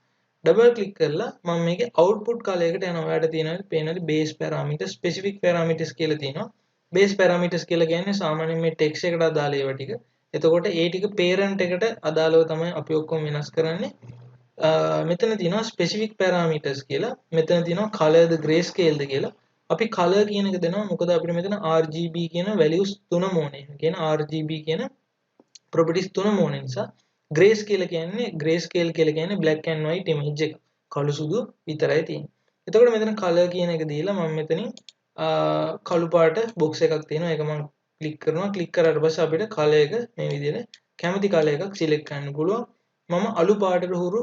ඩබල් ක්ලික් කරලා මම මේකේ අවුට්පුට් කලර් එකට යනවා. ඔයාලට තියෙනවා පේනවාද බේස් පැරාමීටර්, ස්පෙસિෆික් පැරාමීටර්ස් කියලා තියෙනවා. බේස් පැරාමීටර්ස් කියලා කියන්නේ සාමාන්‍යයෙන් මේ ටෙක්ස්ට් එකට අදාළ ඒවා ටික. එතකොට ඒ ටික පේරන්ට් එකට අදාළව තමයි අපි ඔක්කොම වෙනස් කරන්නේ. මෙතන තියෙනවා ස්පෙસિෆික් පැරාමීටර්ස් කියලා. මෙතන තියෙනවා color ද gray scale ද කියලා. අපි color කියන එක දෙනවා මොකද අපිට මෙතන RGB කියන values තුනම ඕනේ. කියන RGB කියන properties තුනම ඕනේ නිසා gray scale කියලා කියන්නේ black and white image එක. කළු සුදු විතරයි තියෙන්නේ. එතකොට මෙතන color කියන එක දීලා මම මෙතනින් කළු පාට box එකක් තියෙනවා. ඒක මම ක්ලික් කරනවා. ක්ලික් කරාට පස්සේ අපිට color එක මේ විදිහට කැමති color එකක් select කරන්න පුළුවන්. මම අලු පාටට හුරු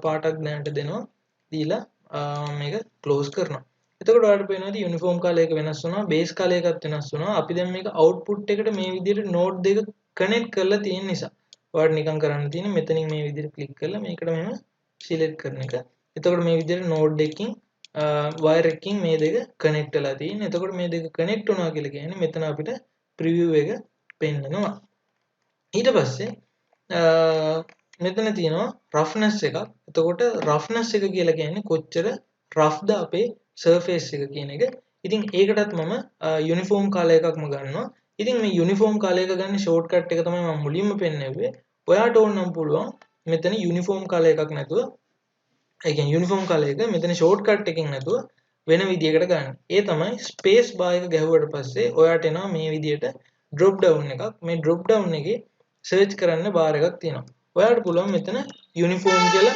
පාටක් දැනට දෙනවා. දීලා මේක close කරනවා. එතකොට ඔයාලට පේනවා යුනිෆෝම් කලර් එක වෙනස් වුණා, බේස් කලර් එකත් වෙනස් වුණා. අපි දැන් මේක අවුට්පුට් එකට මේ විදිහට නෝඩ් දෙක කනෙක්ට් කරලා තියෙන නිසා ඔයාලට නිකන් කරන්න තියෙන්නේ මෙතනින් මේ විදිහට ක්ලික් කරලා මේකට මෙහෙම සිලෙක්ට් කරන එක. එතකොට මේ විදිහට නෝඩ් එකකින් වයර් එකකින් මේ දෙක කනෙක්ට් වෙලා තියෙන්නේ. එතකොට මේ දෙක කනෙක්ට් වුණා කියලා කියන්නේ මෙතන අපිට ප්‍රිවිව් එක පෙන්නනවා. ඊට පස්සේ මෙතන තියෙනවා රෆ්නස් එකක්. එතකොට රෆ්නස් එක කියලා කියන්නේ කොච්චර රෆ්ද අපේ surface එක කියන එක. ඉතින් ඒකටත් මම යුනිෆෝම් කලර් එකක්ම ගන්නවා. ඉතින් මේ යුනිෆෝම් කලර් එක ගන්න ෂෝට්කට් එක තමයි මම මුලින්ම පෙන්නන්නේ. ඔයාට ඕන නම් පුළුවන් මෙතන යුනිෆෝම් කලර් එකක් නැතුව, ඒ කියන්නේ යුනිෆෝම් කලර් එක මෙතන ෂෝට්කට් එකකින් නැතුව වෙන විදියකට ගන්න. ඒ තමයි ස්පේස් බාර් එක ගැහුවට පස්සේ ඔයාට එනවා මේ විදියට drop down එකක්. මේ drop down එකේ search කරන්න බාර් එකක් තියෙනවා. ඔයාලට පුළුවන් මෙතන යුනිෆෝම් කියලා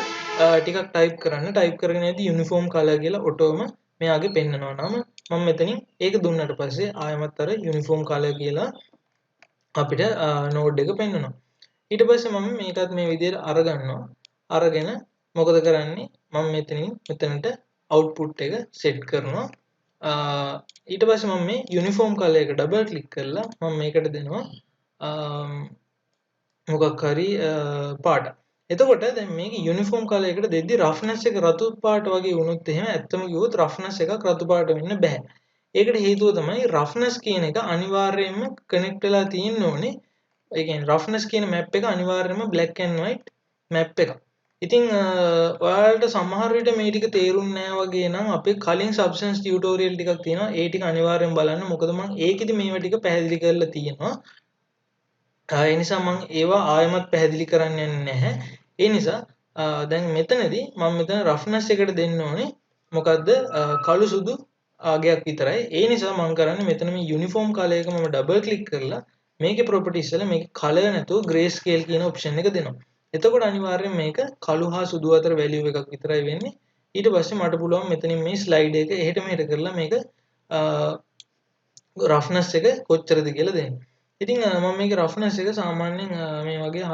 ටිකක් ටයිප් කරන්න. ටයිප් කරගෙන යද්දී යුනිෆෝම් කලර් කියලා ඔටෝම මෙයාගේ පෙන්නනවා. නම මම මෙතනින් ඒක දුන්නාට පස්සේ ආයමත් අර යුනිෆෝම් කලර් කියලා අපිට නෝඩ් එක පෙන්නනවා. ඊට පස්සේ මම මේකත් මේ විදිහට අරගන්නවා. අරගෙන මොකද කරන්නේ? මම මෙතනට අවුට්පුට් එක සෙට් කරනවා. ඊට පස්සේ මම මේ යුනිෆෝම් කලර් එක ඩබල් ක්ලික් කරලා මම මේකට දෙනවා මොකක් හරි පාට. එතකොට දැන් මේක යුනිෆෝම් කලයකට දෙද්දි රෆ්නස් එක රතු පාට වගේ වුණොත් එහෙම ඇත්තම කිව්වොත් රෆ්නස් එකක් රතු පාට වෙන්න බෑ. ඒකට හේතුව තමයි රෆ්නස් කියන එක අනිවාර්යයෙන්ම කනෙක්ට් වෙලා තියෙන්න ඕනේ. ඒ කියන්නේ රෆ්නස් කියන මැප් එක අනිවාර්යයෙන්ම black and white මැප් එකක්. ඉතින් ඔයාලට සමහර විට මේ ටික තේරුන්නේ නැහැ වගේ නම් අපේ කලින් සබ්ස්ටන්ස් ටියුටෝරියල් ටිකක් තියෙනවා. ඒ ටික අනිවාර්යෙන් බලන්න. මොකද මම ඒකෙදි මේවා ටික පැහැදිලි කරලා තියෙනවා. ඒ නිසා මම ඒවා ආයෙමත් පැහැදිලි කරන්න යන්නේ නැහැ. ඒ නිසා දැන් මෙතනදී මම මෙතන රෆ්නස් එකට දෙන්න ඕනේ මොකද්ද කළු සුදු ආගයක් විතරයි. ඒ නිසා මම කරන්නේ මෙතන මේ යුනිෆෝම් කලර් එක මම ඩබල් ක්ලික් කරලා මේකේ ප්‍රොපර්ටිස් වල මේකේ කලර් නැතුව ග්‍රේ ස්කේල් කියන ඔප්ෂන් එක දෙනවා. එතකොට අනිවාර්යෙන් මේක කළු හා සුදු අතර වැලියු එකක් විතරයි වෙන්නේ. ඊට පස්සේ මට පුළුවන් මෙතනින් මේ ස්ලයිඩ් එක එහෙට මෙහෙට කරලා මේක රෆ්නස් එක කොච්චරද කියලා දෙන්න. ඉතින් මම මේක රෆ්නස් එක සාමාන්‍යයෙන් මේ වගේ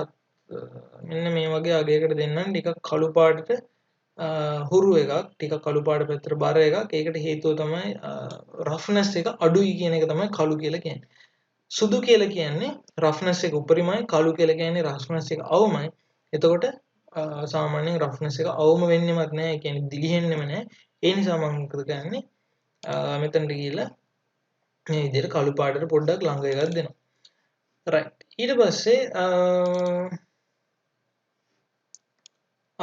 මෙන්න මේ වගේ අගයකට දෙන්නම්. ටිකක් කළු පාටට හුරු එකක්, ටිකක් කළු පාට පැත්තට බර එකක්. ඒකට හේතුව තමයි රෆ්නස් එක අඩුයි කියන එක තමයි කළු කියලා කියන්නේ. සුදු කියලා කියන්නේ රෆ්නස් එක උපරිමයි, කළු කියලා කියන්නේ රෆ්නස් එක අවමයි. එතකොට සාමාන්‍යයෙන් රෆ්නස් එක අවම වෙන්නෙමත් නැහැ. ඒ කියන්නේ දිලිහෙන්නෙම නැහැ. ඒ නිසා මම මොකද කරන්නේ මෙතනට ගිහිල්ලා මේ විදිහට කළු පාටට පොඩ්ඩක් ළඟ එකක් දෙනවා. රයිට්. ඊට පස්සේ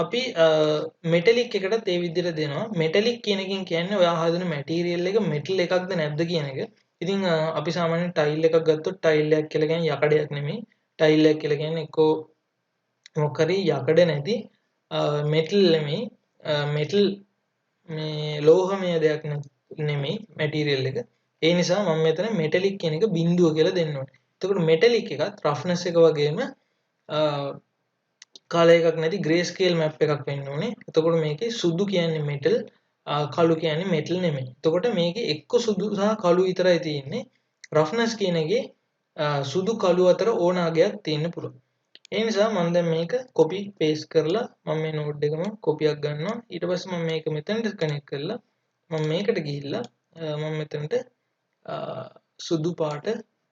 අපි මෙටලික් එකටත් ඒ විදිහට දෙනවා. මෙටලික් කියන එකෙන් කියන්නේ ඔයා හදන මැටීරියල් එක මෙටල් එකක්ද නැද්ද කියන එක. ඉතින් අපි සාමාන්‍යයෙන් ටයිල් එකක් ගත්තොත් ටයිල් එකක් කියලා කියන්නේ යකඩයක් නෙමෙයි. ටයිල් එකක් කියලා කියන්නේ එක්කෝ මොකක් හරි යකඩ නැති මෙටල් නෙමෙයි. මෙටල් මේ ලෝහමය දෙයක් නෙමෙයි මැටීරියල් එක. ඒ නිසා මම මෙතන මෙටලික් කියන එක බිඳුව කියලා දෙන්න ඕනේ. එතකොට මෙටලික් එකත් රෆ්නස් එක වගේම කලර් එකක් නැති ග්‍රේ ස්කේල් මැප් එකක් වෙන්න ඕනේ. එතකොට මේකේ සුදු කියන්නේ මෙටල්, කළු කියන්නේ මෙටල් නෙමෙයි. එතකොට මේකේ එක්ක සුදු සහ කළු විතරයි තියෙන්නේ. රෆ්නස් කියන එකේ සුදු කළු අතර ඕන ආගයක් තියෙන්න පුළුවන්. ඒ නිසා මම දැන් මේක කොපි පේස්ට් කරලා මම මේ නෝඩ් එකම කොපියක් ගන්නවා. ඊට පස්සේ මම මේක මෙතනට කනෙක්ට් කරලා මම මේකට ගිහිල්ලා මම මෙතනට සුදු පාට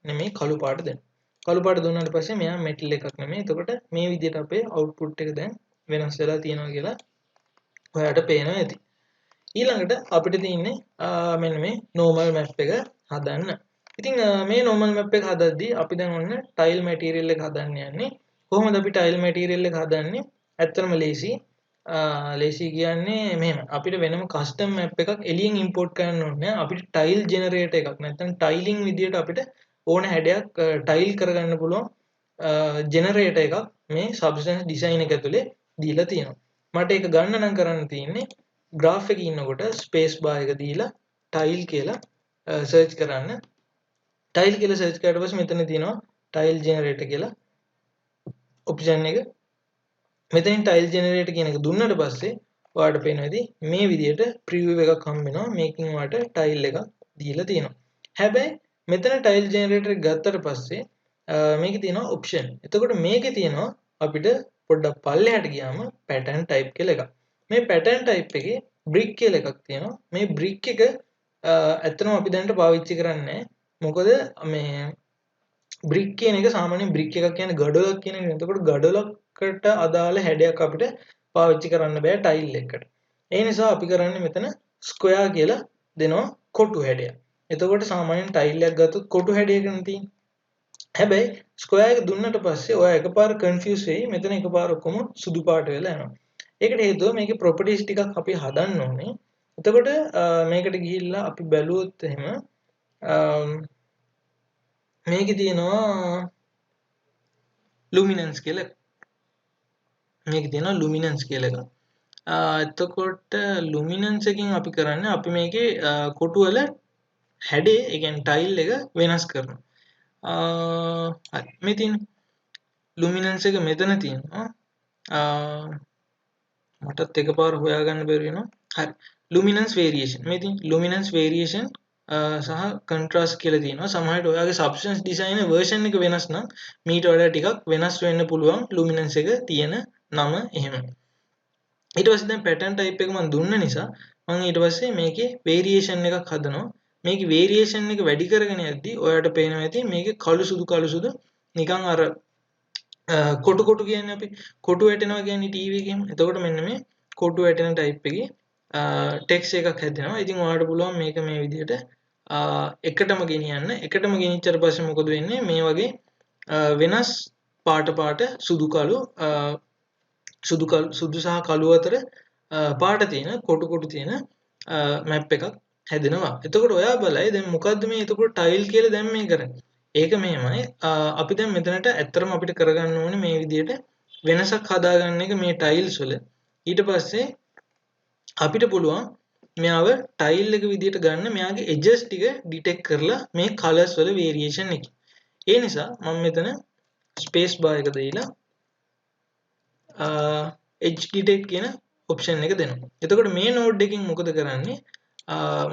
නෙමෙයි කළු පාට දෙන්න. කළු පාට දුන්නාට පස්සේ මෙයා මෙටල් එකක් නෙමෙයි. එතකොට මේ විදිහට අපේ අවුට්පුට් එක දැන් වෙනස් වෙලා තියෙනවා කියලා ඔයාලට පේනවා ඇති. ඊළඟට අපිට තියෙන්නේ මෙන්න මේ normal map එක හදන්න. ඉතින් මේ normal map එක හදද්දී අපි දැන් ඔන්න tile material එක හදන්න යන්නේ. කොහොමද අපි tile material එක හදන්නේ? ඇත්තටම ලේසි. ලේසි කියන්නේ මෙහෙම. අපිට වෙනම custom map එකක් එළියෙන් import කරන්න ඕනේ. අපිට tile generator එකක් නැත්නම් tiling විදියට අපිට ඕන හැඩයක් tile කරගන්න පුළුවන් generator එකක් මේ substance design එක ඇතුලේ දීලා තියෙනවා. මට ඒක ගන්න නම් කරන්න තියෙන්නේ graph එකේ ඉන්නකොට space bar එක දීලා tile කියලා search කරන්න. tile කියලා search කරාට පස්සේ මෙතන තියෙනවා tile generator කියලා option එක. මෙතනින් tile generator කියන එක දුන්නට පස්සේ ඔයාලට පේනවා ඉතින් මේ විදිහට preview එකක් හම්බ වෙනවා. මේකෙන් ඔයාලට tile එකක් දීලා තියෙනවා. හැබැයි මෙතන tile generator එක ගත්තට පස්සේ මේකේ තියෙනවා option. එතකොට මේකේ තියෙනවා අපිට පොඩ්ඩක් පල්ලෙහාට ගියාම pattern type කියලා එකක්. මේ pattern type එකේ brick කියලා එකක් තියෙනවා. මේ brick එක ඇත්තටම අපි දැනට පාවිච්චි කරන්නේ නැහැ. මොකද මේ brick කියන එක සාමාන්‍යයෙන් brick එකක් කියන්නේ ගඩොලක් කියන එක. එතකොට ගඩොලකට අදාළ හැඩයක් අපිට පාවිච්චි කරන්න බෑ tile එකකට. ඒ නිසා අපි කරන්නේ මෙතන square කියලා දෙනවා කොටු හැඩයක්. එතකොට සාමාන්‍යයෙන් tile එකක් ගත්තොත් කොටු හැඩයකනේ තියෙන්නේ. හැබැයි ස්ක්වයර් එක දුන්නට පස්සේ ඔයා එකපාර කන්ෆියුස් වෙයි. මෙතන එකපාර ඔක්කොම සුදු පාට වෙලා යනවා. ඒකට හේතුව මේකේ ප්‍රොපර්ටිස් ටිකක් අපි හදන්න ඕනේ. එතකොට මේකට ගිහිල්ලා අපි බැලුවොත් එහෙම මේකේ තියෙනවා ලුමිනන්ස් කියලා. මේකේ තියෙනවා ලුමිනන්ස් කියලා එකක්. එතකොට ලුමිනන්ස් එකෙන් අපි කරන්නේ අපි මේකේ කොටු වල හැඩේ ඒ කියන්නේ ටයිල් එක වෙනස් කරනවා. හරි මේ තියෙන ලුමිනන්ස් එක මෙතන තියෙනවා. මටත් එකපාර හොයාගන්න බැරි වෙනවා. හරි ලුමිනන්ස් වේරියේෂන් මේ තියෙන ලුමිනන්ස් වේරියේෂන් සහ කන්ට්‍රාස්ට් කියලා තියෙනවා. සමහරවිට ඔයාගේ සබ්ස්ටන්ස් ඩිසයින් වර්ෂන් එක වෙනස් නම් මීට වඩා ටිකක් වෙනස් වෙන්න පුළුවන් ලුමිනන්ස් එක තියෙන නම එහෙම. ඊට පස්සේ දැන් පැටර්න් ටයිප් එක මම දුන්න නිසා මම ඊට පස්සේ මේකේ වේරියේෂන් එකක් හදනවා. මේකේ වේරියේෂන් එක වැඩි කරගෙන යද්දී ඔයාලට පේනවා ඇති මේකේ කළු සුදු නිකන් අර කොටු කියන්නේ අපි කොටු වැටෙනවා කියන්නේ ටීවී එකෙන්. එතකොට මෙන්න මේ කොටු වැටෙන ටයිප් එකේ ටෙක්ස්ට් එකක් හැදෙනවා. ඉතින් ඔයාලට පුළුවන් මේක මේ විදිහට එකටම ගෙනියන්න. එකටම ගෙනිච්චට පස්සේ මොකද වෙන්නේ? මේ වගේ වෙනස් පාට සුදු කළු සුදු සහ කළු අතර පාට තියෙන කොටු තියෙන මැප් එකක් හැදෙනවා. එතකොට ඔයා බලයි දැන් මොකද්ද මේ එතකොට ටයිල් කියලා දැන් මේ කරන්නේ. ඒක මෙහෙමයි. අපි දැන් මෙතනට ඇත්තටම අපිට කරගන්න ඕනේ මේ විදිහට වෙනසක් හදාගන්න එක මේ ටයිල්ස් වල. ඊට පස්සේ අපිට පුළුවන් මෙයාව ටයිල් එක විදිහට ගන්න මෙයාගේ එජස් ටික ඩිටෙක්ට් කරලා මේ කලර්ස් වල වේරියේෂන් එක. ඒ නිසා මම මෙතන ස්පේස් බාර් එක දීලා edge detect කියන ඔප්ෂන් එක දෙනවා. එතකොට මේ නෝඩ් එකකින් මොකද කරන්නේ?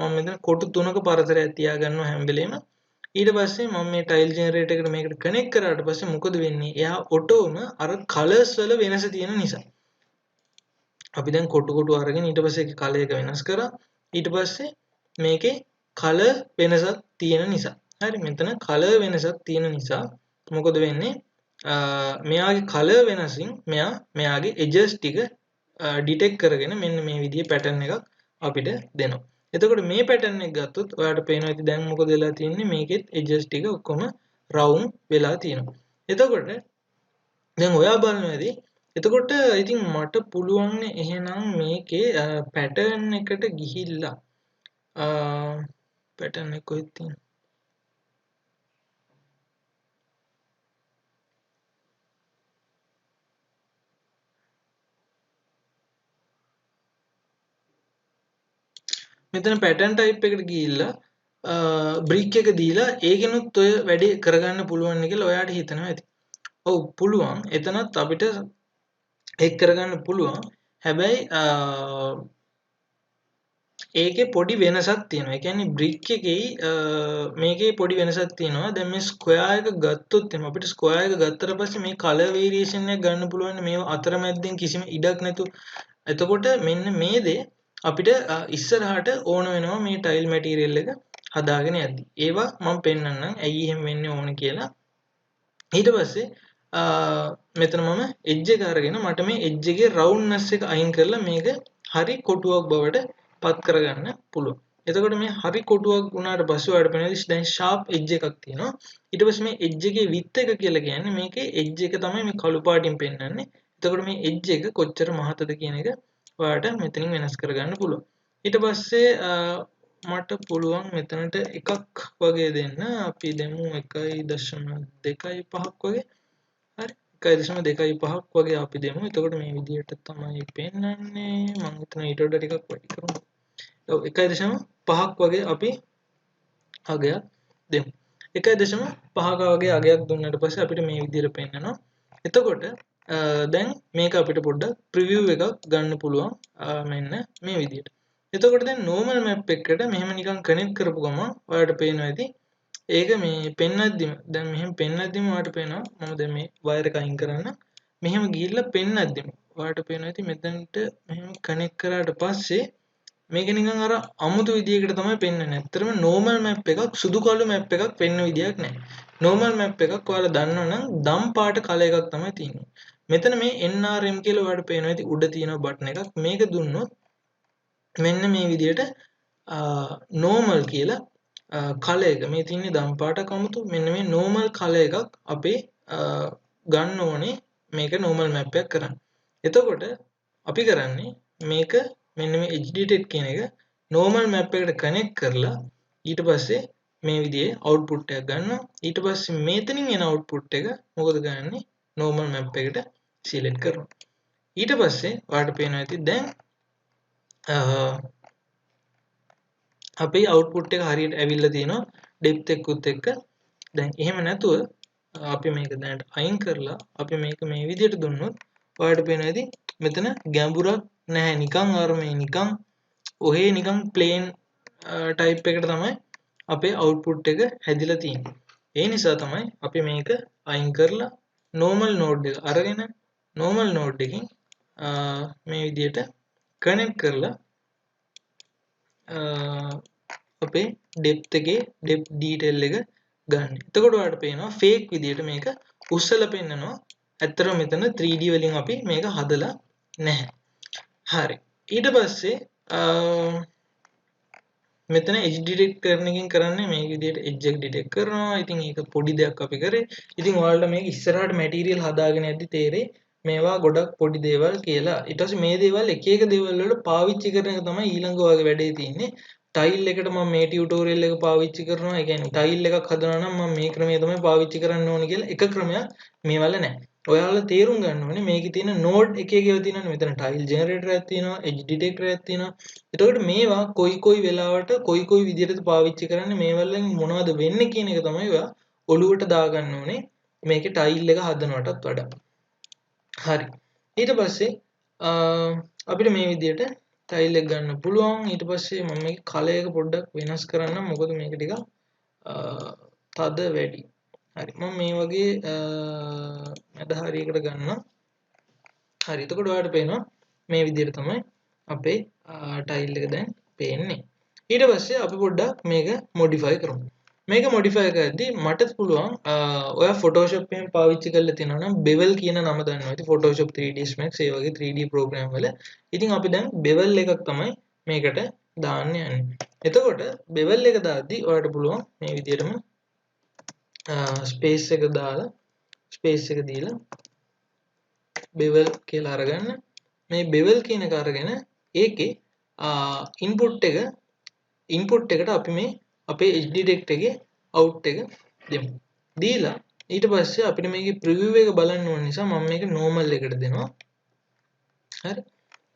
මම මෙතන කොටු තුනක පරතරයක් තියාගන්නවා හැම වෙලේම. ඊට පස්සේ මම මේ ටයිල් ජෙනරේටර් එකට මේකට කනෙක්ට් කරාට පස්සේ මොකද වෙන්නේ? එයා ඔටෝම අර කලර්ස් වල වෙනස තියෙන නිසා. අපි දැන් කොටු අරගෙන ඊට පස්සේ ඒකේ කලර් එක වෙනස් කරා. ඊට පස්සේ මේකේ කලර් වෙනසක් තියෙන නිසා. හරි මෙතන කලර් වෙනසක් තියෙන නිසා මොකද වෙන්නේ? මෙයාගේ කලර් වෙනසින් මෙයාගේ එජස් ටික ඩිටෙක්ට් කරගෙන මෙන්න මේ විදිහේ පැටර්න් එකක් අපිට දෙනවා. එතකොට මේ පැටර්න් එක ගත්තොත් ඔයාලට පේනවා ඇති දැන් මොකද වෙලා තියෙන්නේ මේකෙත් එජස් ටික ඔක්කොම රවුන්ඩ් වෙලා තියෙනවා. එතකොට දැන් ඔයා බලනවා ඇති එතකොට ඉතින් මට පුළුවන් එහෙනම් මේකේ පැටර්න් එකට ගිහිල්ලා පැටර්න් එක කොහෙද තියෙන්නේ? මෙතන පැටර්න් ටයිප් එකට ගිහිල්ලා බ්‍රික් එක දීලා ඒකෙනුත් ඔය වැඩේ කරගන්න පුළුවන් කියලා ඔයාට හිතනවා ඇති. ඔව් පුළුවන්. එතනත් අපිට ඒක කරගන්න පුළුවන්. හැබැයි ඒකේ පොඩි වෙනසක් තියෙනවා. ඒ කියන්නේ බ්‍රික් එකේ මේකේ පොඩි වෙනසක් තියෙනවා. දැන් මේ ස්ක්වයර් එක ගත්තොත් එම අපිට ස්ක්වයර් එක ගත්තට පස්සේ මේ කලර් වේරියේෂන් එක ගන්න පුළුවන් මේ අතරමැද්දෙන් කිසිම ඉඩක් නැතුව. එතකොට මෙන්න මේ දේ අපිට ඉස්සරහට ඕන වෙනවා මේ ටයිල් මැටීරියල් එක හදාගෙන යද්දි. ඒවා මම පෙන්නන්නම් ඇයි එහෙම වෙන්නේ ඕන කියලා. ඊට පස්සේ මෙතන මම එජ් එක අරගෙන මට මේ එජ් එකේ රවුන්ඩ්නස් එක අයින් කරලා මේක හරි කොටුවක් බවට පත් කරගන්න පුළුවන්. එතකොට මේ හරි කොටුවක් වුණාට පස්සේ ඔයාලට පේනවා දැන් ෂාප් එජ් එකක් තියෙනවා. ඊට පස්සේ මේ එජ් එකේ width එක කියලා කියන්නේ මේකේ එජ් එක තමයි මේ කළු පාටින් පෙන්වන්නේ. එතකොට මේ එජ් එක කොච්චර මහතද කියන එක ඔයාලට මෙතනින් වෙනස් කරගන්න පුළුවන්. ඊට පස්සේ මට පුළුවන් මෙතනට එකක් වගේ දෙන්න. අපි දෙමු 1.25ක් වගේ. හරි 1.25ක් වගේ අපි දෙමු. එතකොට මේ විදිහට තමයි පෙන්වන්නේ. මම හිතන ඊට වඩා ටිකක් වැඩි කරමු. ඔව් 1.5ක් වගේ අපි අගයක් දෙමු. 1.5ක වගේ අගයක් දුන්නාට පස්සේ අපිට මේ විදිහට පෙන්වනවා. එතකොට දැන් මේක අපිට පොඩ්ඩක් ප්‍රිවිව් එකක් ගන්න පුළුවන් මෙන්න මේ විදිහට. එතකොට දැන් normal map එකකට මෙහෙම නිකන් කනෙක්ට් කරපු ගමන් ඔයාලට පේනවා ඇති ඒක මේ පෙන්නද්දිම දැන් මෙහෙම පෙන්නද්දිම ඔයාලට පේනවා මම දැන් මේ වයර් එක අයින් කරන්න මෙහෙම ගිහිල්ලා පෙන්නද්දිම ඔයාලට පේනවා ඇති මෙතනට මෙහෙම කනෙක්ට් කරාට පස්සේ මේක නිකන් අර අමුතු විදියකට තමයි පෙන්වන්නේ. ඇත්තටම normal map එකක් සුදු කළු map එකක් පෙන්වන විදියක් නැහැ. normal map එකක් ඔයාලා දන්නවනම් දම් පාට කලර් එකක් තමයි තියෙන්නේ. මෙතන මේ NRM කියලා ඔයාලට පේනවා ඇති උඩ තියෙන බටන් එකක්. මේක දුන්නොත් මෙන්න මේ විදිහට normal කියලා කලර් එක මේ තියෙන්නේ දම් පාටක් අමුතු මෙන්න මේ normal කලර් එකක් අපේ ගන්න ඕනේ මේක normal map එකක් කරන්න. එතකොට අපි කරන්නේ මේක මෙන්න මේ edge detect කියන එක normal map එකට connect කරලා ඊට පස්සේ මේ විදිහේ output එකක් ගන්නවා. ඊට පස්සේ මෙතනින් එන output එක මොකද කරන්නේ normal map එකට select කරනවා. ඊට පස්සේ ඔයාලට පේනවා ඇති දැන් අපේ output එක හරියට ඇවිල්ලා තියෙනවා depth එකකුත් එක්ක. දැන් එහෙම නැතුව අපි මේක දැනට අයින් කරලා අපි මේක මේ විදිහට දුන්නොත් ඔයාලට පේනවා ඇති මෙතන ගැඹුරක් නැහැ නිකන් අර මේ නිකන් ඔහේ නිකන් ප්ලේන් ටයිප් එකට තමයි අපේ output එක හැදිලා තියෙන්නේ. ඒ නිසා තමයි අපි මේක අයින් කරලා normal node එක අරගෙන normal node එකකින් මේ විදිහට connect කරලා අපේ depth එකේ depth detail එක ගන්න. එතකොට ඔයාලට පේනවා fake විදිහට මේක උස්සලා පෙන්නනවා ඇත්තටම මෙතන 3D වලින් අපි මේක හදලා නැහැ. හරි. ඊට පස්සේ මෙතන edge detect කරන එකෙන් කරන්නේ මේ විදිහට edge එක detect කරනවා. ඉතින් ඒක පොඩි දෙයක් අපි කරේ. ඉතින් ඔයාලට මේක ඉස්සරහට material හදාගෙන යද්දි තේරෙයි මේවා ගොඩක් පොඩි දේවල් කියලා. ඊට පස්සේ මේ දේවල් එක එක දේවල් වල පාවිච්චි කරන එක තමයි ඊළඟ වගේ වැඩේ තියෙන්නේ. ටයිල් එකට මම මේ ටියුටෝරියල් එක පාවිච්චි කරනවා. ඒ කියන්නේ ටයිල් එකක් හදනවා නම් මම මේ ක්‍රමය තමයි පාවිච්චි කරන්න ඕනේ කියලා එක ක්‍රමයක් මේවල නැහැ. ඔයාලා තේරුම් ගන්න ඕනේ මේකේ තියෙන නෝඩ් එක එක ඒවා තියෙනවානේ. මෙතන ටයිල් ජෙනරේටර් එකක් තියෙනවා, edge detector එකක් තියෙනවා. එතකොට මේවා කොයි වෙලාවට කොයි විදිහටද පාවිච්චි කරන්නේ මේවලින් මොනවද වෙන්නේ කියන එක තමයි ඔයා ඔලුවට දාගන්න ඕනේ මේකේ ටයිල් එක හදනවටත් වඩා. හරි. ඊට පස්සේ අපිට මේ විදිහට ටයිල් එක ගන්න පුළුවන්. ඊට පස්සේ මම මේකේ කලර් එක පොඩ්ඩක් වෙනස් කරන්නම්. මොකද මේක ටිකක් තද වැඩි. හරි. මම මේ වගේ මැද හරියකට ගන්නම්. හරි. එතකොට ඔයාලට පේනවා මේ විදිහට තමයි අපේ ටයිල් එක දැන් පේන්නේ. ඊට පස්සේ අපි පොඩ්ඩක් මේක මොඩිෆයි කරමු. මේක මොඩිෆයි කරද්දී මට පුළුවන් ඔයා Photoshop එකෙන් පාවිච්චි කරලා තියෙනවා නම් bevel කියන නම දන්නවා. ඉතින් Photoshop 3ds Max ඒ වගේ 3D program වල ඉතින් අපි දැන් bevel එකක් තමයි මේකට දාන්න යන්නේ. එතකොට bevel එක දාද්දී ඔයාලට පුළුවන් මේ විදිහටම space එක දාලා space එක දීලා bevel කියලා අරගන්න. මේ bevel කියන එක අරගෙන ඒකේ input එකට අපි මේ අපේ edge detect එකේ out එක දෙමු. දීලා ඊට පස්සේ අපිට මේකේ preview එක බලන්න ඕන නිසා මම මේක normal එකට දෙනවා. හරි.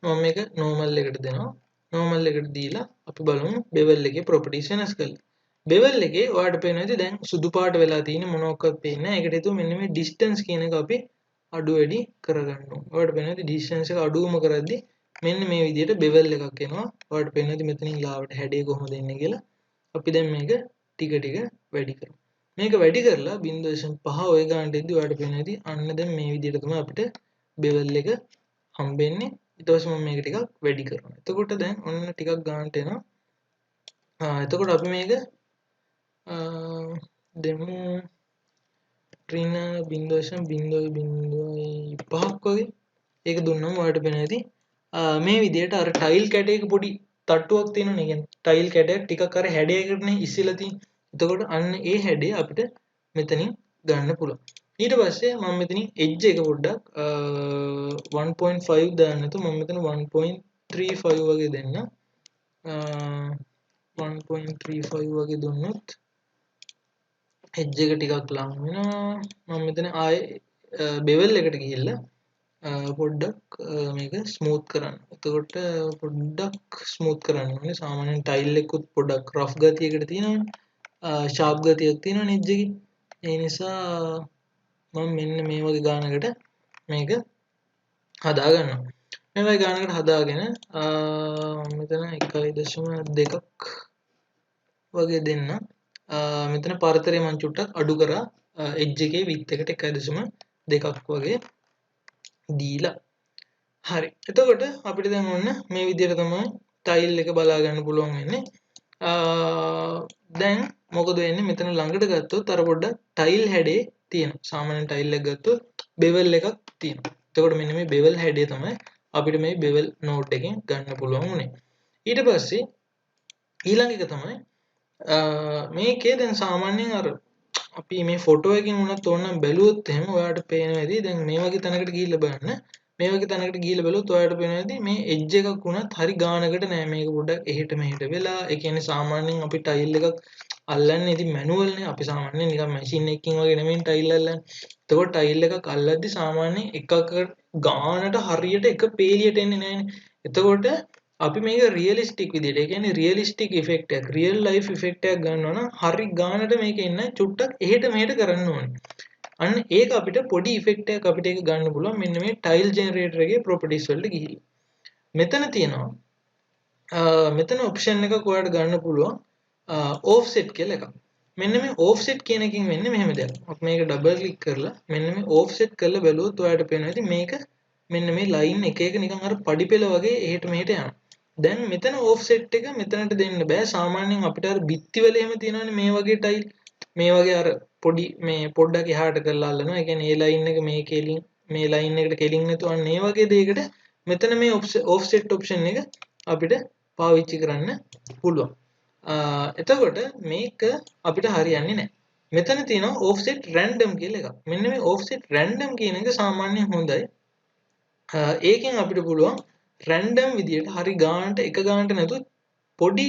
මම මේක normal එකට දෙනවා. normal එකට දීලා අපි බලමු bevel එකේ properties වෙනස් කරලා. bevel එකේ ඔයාලට පේනවා ඉතින් දැන් සුදු පාට වෙලා තියෙන මොනවාක්වත් පේන්නේ නැහැ. ඒකට හේතුව මෙන්න මේ distance කියන එක අපි අඩු වැඩි කරගන්න ඕනේ. ඔයාලට පේනවා ඉතින් distance එක අඩුවම කරද්දී මෙන්න මේ විදිහට bevel එකක් එනවා. ඔයාලට පේනවා ඉතින් මෙතනින් ලාවට හැඩය කොහොමද එන්නේ කියලා. අපි දැන් මේක ටික වැඩි කරමු. මේක වැඩි කරලා 0.5 ඔය ගන්නට එද්දි ඔයාලට පේනවා ඉතින් අන්න දැන් මේ විදිහට තමයි අපිට bevel එක හම්බෙන්නේ. ඊට පස්සේ මම මේක ටිකක් වැඩි කරනවා. එතකොට දැන් ඔන්න ටිකක් ගන්නට එනවා. එතකොට අපි මේක දෙමු රින 0.005ක් වගේ. ඒක දුන්නම ඔයාලට පේනවා ඉතින් මේ විදිහට අර ටයිල් කැටයක පොඩි තට්ටුවක් තියෙනවනේ. කියන්නේ ටයිල් කැටයක් ටිකක් අර හැඩයකටනේ ඉස්සෙලා තියෙන්නේ. එතකොට අන්න ඒ හැඩය අපිට මෙතනින් ගන්න පුළුවන්. ඊට පස්සේ මම මෙතනින් edge එක පොඩ්ඩක් 1.5 දාන්න නැතුව මම මෙතන 1.35 වගේ දෙන්න. 1.35 වගේ දුන්නොත් edge එක ටිකක් ලං වෙනවා. මම මෙතන ආයේ bevel එකට ගිහිල්ලා පොඩ්ඩක් මේක ස්මූත් කරන්න. එතකොට පොඩ්ඩක් ස්මූත් කරන්න ඕනේ. සාමාන්‍යයෙන් ටයිල් එකකුත් පොඩ්ඩක් රෆ් ගතියකට තියෙනවනේ. ෂාප් ගතියක් තියෙනවනේ එජ් එකේ. ඒ නිසා මම මෙන්න මේ වගේ ගානකට මේක හදා ගන්නවා. මේ වගේ ගානකට හදාගෙන මෙතන 1.2ක් වගේ දෙන්න. මෙතන පරතරය මම චුට්ටක් අඩු කරා එජ් එකේ width එකට 1.2ක් වගේ දීලා. හරි. එතකොට අපිට දැන් ඔන්න මේ විදිහට තමයි ටයිල් එක බලා ගන්න පුළුවන් වෙන්නේ. දැන් මොකද වෙන්නේ මෙතන ළඟට ගත්තොත් අර පොඩ්ඩක් ටයිල් හැඩේ තියෙනවා. සාමාන්‍ය ටයිල් එක ගත්තොත් bevel එකක් තියෙනවා. එතකොට මෙන්න මේ bevel හැඩය තමයි අපිට මේ bevel node එකෙන් ගන්න පුළුවන් උනේ. ඊට පස්සේ ඊළඟ එක තමයි මේකේ දැන් සාමාන්‍යයෙන් අර අපි මේ ෆොටෝ එකකින් උනත් ඕනනම් බැලුවොත් එහෙම ඔයාලට පේනවා ඉතින් දැන් මේ වගේ තැනකට ගිහිල්ලා බලන්න. මේ වගේ තැනකට ගිහිල්ලා බලුවොත් ඔයාලට පේනවා ඉතින් මේ එජ් එකක් උනත් හරි ගානකට නෑ. මේක පොඩ්ඩක් එහෙට මෙහෙට වෙලා. ඒ කියන්නේ සාමාන්‍යයෙන් අපි ටයිල් එකක් අල්ලන්නේ ඉතින් මැනුවල් නේ. අපි සාමාන්‍යයෙන් නිකන් මැෂින් එකකින් වගේ නෙමෙයි ටයිල් අල්ලන්නේ. එතකොට ටයිල් එකක් අල්ලද්දි සාමාන්‍යයෙන් එකක ගානට හරියට එක පේලියට එන්නේ නෑනේ. එතකොට අපි මේක රියලිස්ටික් විදිහට, ඒ කියන්නේ රියලිස්ටික් ඉෆෙක්ට් එකක්, රියල් ලයිෆ් ඉෆෙක්ට් එකක් ගන්නවා නම් හරි ගානට මේක එන්න චුට්ටක් එහෙට මෙහෙට කරන්න ඕනේ. අන්න ඒක අපිට පොඩි ඉෆෙක්ට් එකක් අපිට ඒක ගන්න පුළුවන් මෙන්න මේ ටයිල් ජෙනරේටර් එකේ ප්‍රොපර්ටිස් වලට ගිහිල්ලා. මෙතන තියෙනවා මෙතන ඔප්ෂන් එකක් ඔයාලට ගන්න පුළුවන් offset කියලා එකක්. මෙන්න මේ offset කියන එකකින් වෙන්නේ මෙහෙම දෙයක්. අපි මේක ඩබල් ක්ලික් කරලා මෙන්න මේ offset කරලා බැලුවොත් ඔයාලට පේනවා ඉතින් මේක මෙන්න මේ ලයින් එක එක නිකන් අර පඩිපෙළ වගේ එහෙට මෙහෙට යනවා. දැන් මෙතන offset එක මෙතනට දෙන්න බෑ. සාමාන්‍යයෙන් අපිට අර බිත්ති වල එහෙම තියෙනවනේ මේ වගේ ටයිල්, මේ වගේ අර පොඩි මේ පොඩ්ඩක් එහාට කරලා අල්ලනවා. ඒ කියන්නේ ඒ ලයින් එක මේ කෙලින් මේ ලයින් එකට කෙලින් නැතුව අන්න ඒ වගේ දෙයකට මෙතන මේ offset option එක අපිට පාවිච්චි කරන්න පුළුවන්. එතකොට මේක අපිට හරියන්නේ නැහැ. මෙතන තියෙනවා offset random කියලා එකක්. මෙන්න මේ offset random කියන එක සාමාන්‍යයෙන් හොඳයි. ඒකෙන් අපිට පුළුවන් රැන්ඩම් විදියට හරි ගානට එක ගානට නැතුව පොඩි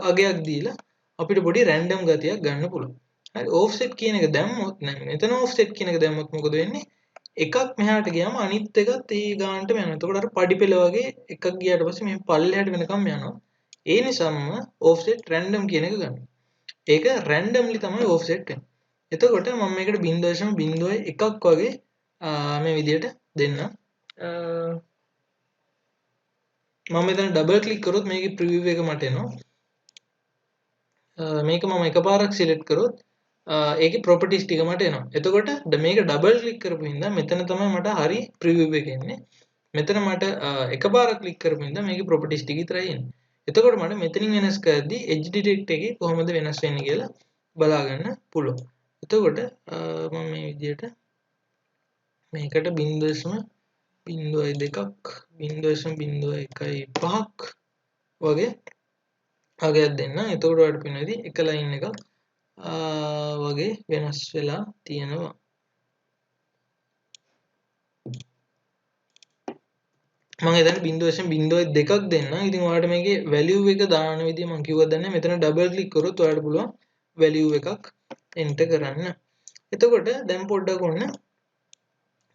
අගයක් දීලා අපිට පොඩි රැන්ඩම් ගතියක් ගන්න පුළුවන්. හරි offset කියන එක දැම්මොත් මෙතන offset කියන එක දැම්මොත් මොකද වෙන්නේ? එකක් මෙහාට ගියාම අනිත් එකත් ඒ ගානටම යනවා. එතකොට අර පඩි පෙළ වගේ එකක් ගියාට පස්සේ මේ පල්ලෙහාට වෙනකම් යනවා. ඒ නිසාම offset random කියන එක ගන්න. ඒක randomly තමයි offset වෙන්නේ. එතකොට මම මේකට 0.01ක් වගේ මේ විදියට දෙන්න. මම මෙතන ඩබල් ක්ලික් කරොත් මේකේ ප්‍රිවිව් එක මට එනවා. මේක මම එකපාරක් සිලෙක්ට් කරොත් ඒකේ ප්‍රොපර්ටිස් ටික මට එනවා. එතකොට මේක ඩබල් ක්ලික් කරපු හින්දා මෙතන තමයි මට හරි ප්‍රිවිව් එක එන්නේ. මෙතන මට එකපාරක් ක්ලික් කරපු හින්දා මේකේ ප්‍රොපර්ටිස් ටික විතරයි එන්නේ. එතකොට මට මෙතනින් වෙනස් කරද්දී edge detect එකේ කොහොමද වෙනස් වෙන්නේ කියලා බලා ගන්න පුළුවන්. එතකොට මම මේ විදිහට මේකට 0.02ක් 0.01.5ක් වගේ අගයක් දෙන්න. එතකොට ඔයාලට පේනවා එක ලයින් එකක් වගේ වෙනස් වෙලා තියෙනවා. මම එතන 0.02ක් දෙන්න. ඉතින් ඔයාලට මේකේ value එක දාන විදිය මම කිව්වද නැහැ. මෙතන double click කරොත් ඔයාලට පුළුවන් value එකක් enter කරන්න. එතකොට දැන් පොඩ්ඩක් ඔන්න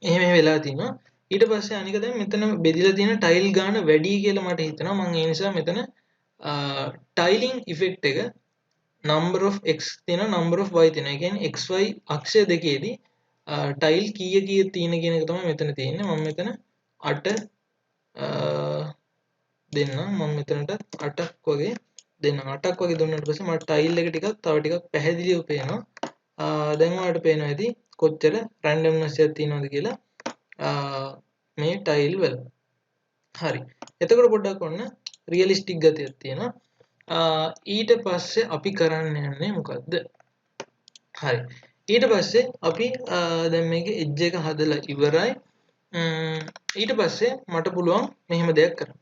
එහෙම වෙලා තිනවා. ඊට පස්සේ අනික දැන් මෙතන බෙදිලා තියෙන ටයිල් ගාන වැඩි කියලා මට හිතෙනවා. මම ඒ නිසා මෙතන ටයිලින් ඉෆෙක්ට් එක number of x තියෙන number of y තියෙන. ඒ කියන්නේ xy අක්ෂය දෙකේදී ටයිල් කීයක තියෙන කියන එක තමයි මෙතන තියෙන්නේ. මම මෙතන 8 දෙන්න. මම මෙතනට 8ක් වගේ දෙන්න. 8ක් වගේ දුන්නාට පස්සේ මට ටයිල් එක ටිකක් තව ටිකක් පැහැදිලිව පේනවා. දැන් ඔයාලට පේනවා ඇති කොච්චර රැන්ඩම්නස් එකක් තියෙනවද කියලා මේ ටයිල් වල. හරි. එතකොට පොඩ්ඩක් ඔන්න රියලිස්ටික් ගතියක් තියෙනවා. ඊට පස්සේ අපි කරන්න යන්නේ මොකද්ද? හරි. ඊට පස්සේ අපි දැන් මේකේ එජ් එක හදලා ඉවරයි. ඊට පස්සේ මට පුළුවන් මෙහෙම දෙයක් කරන්න.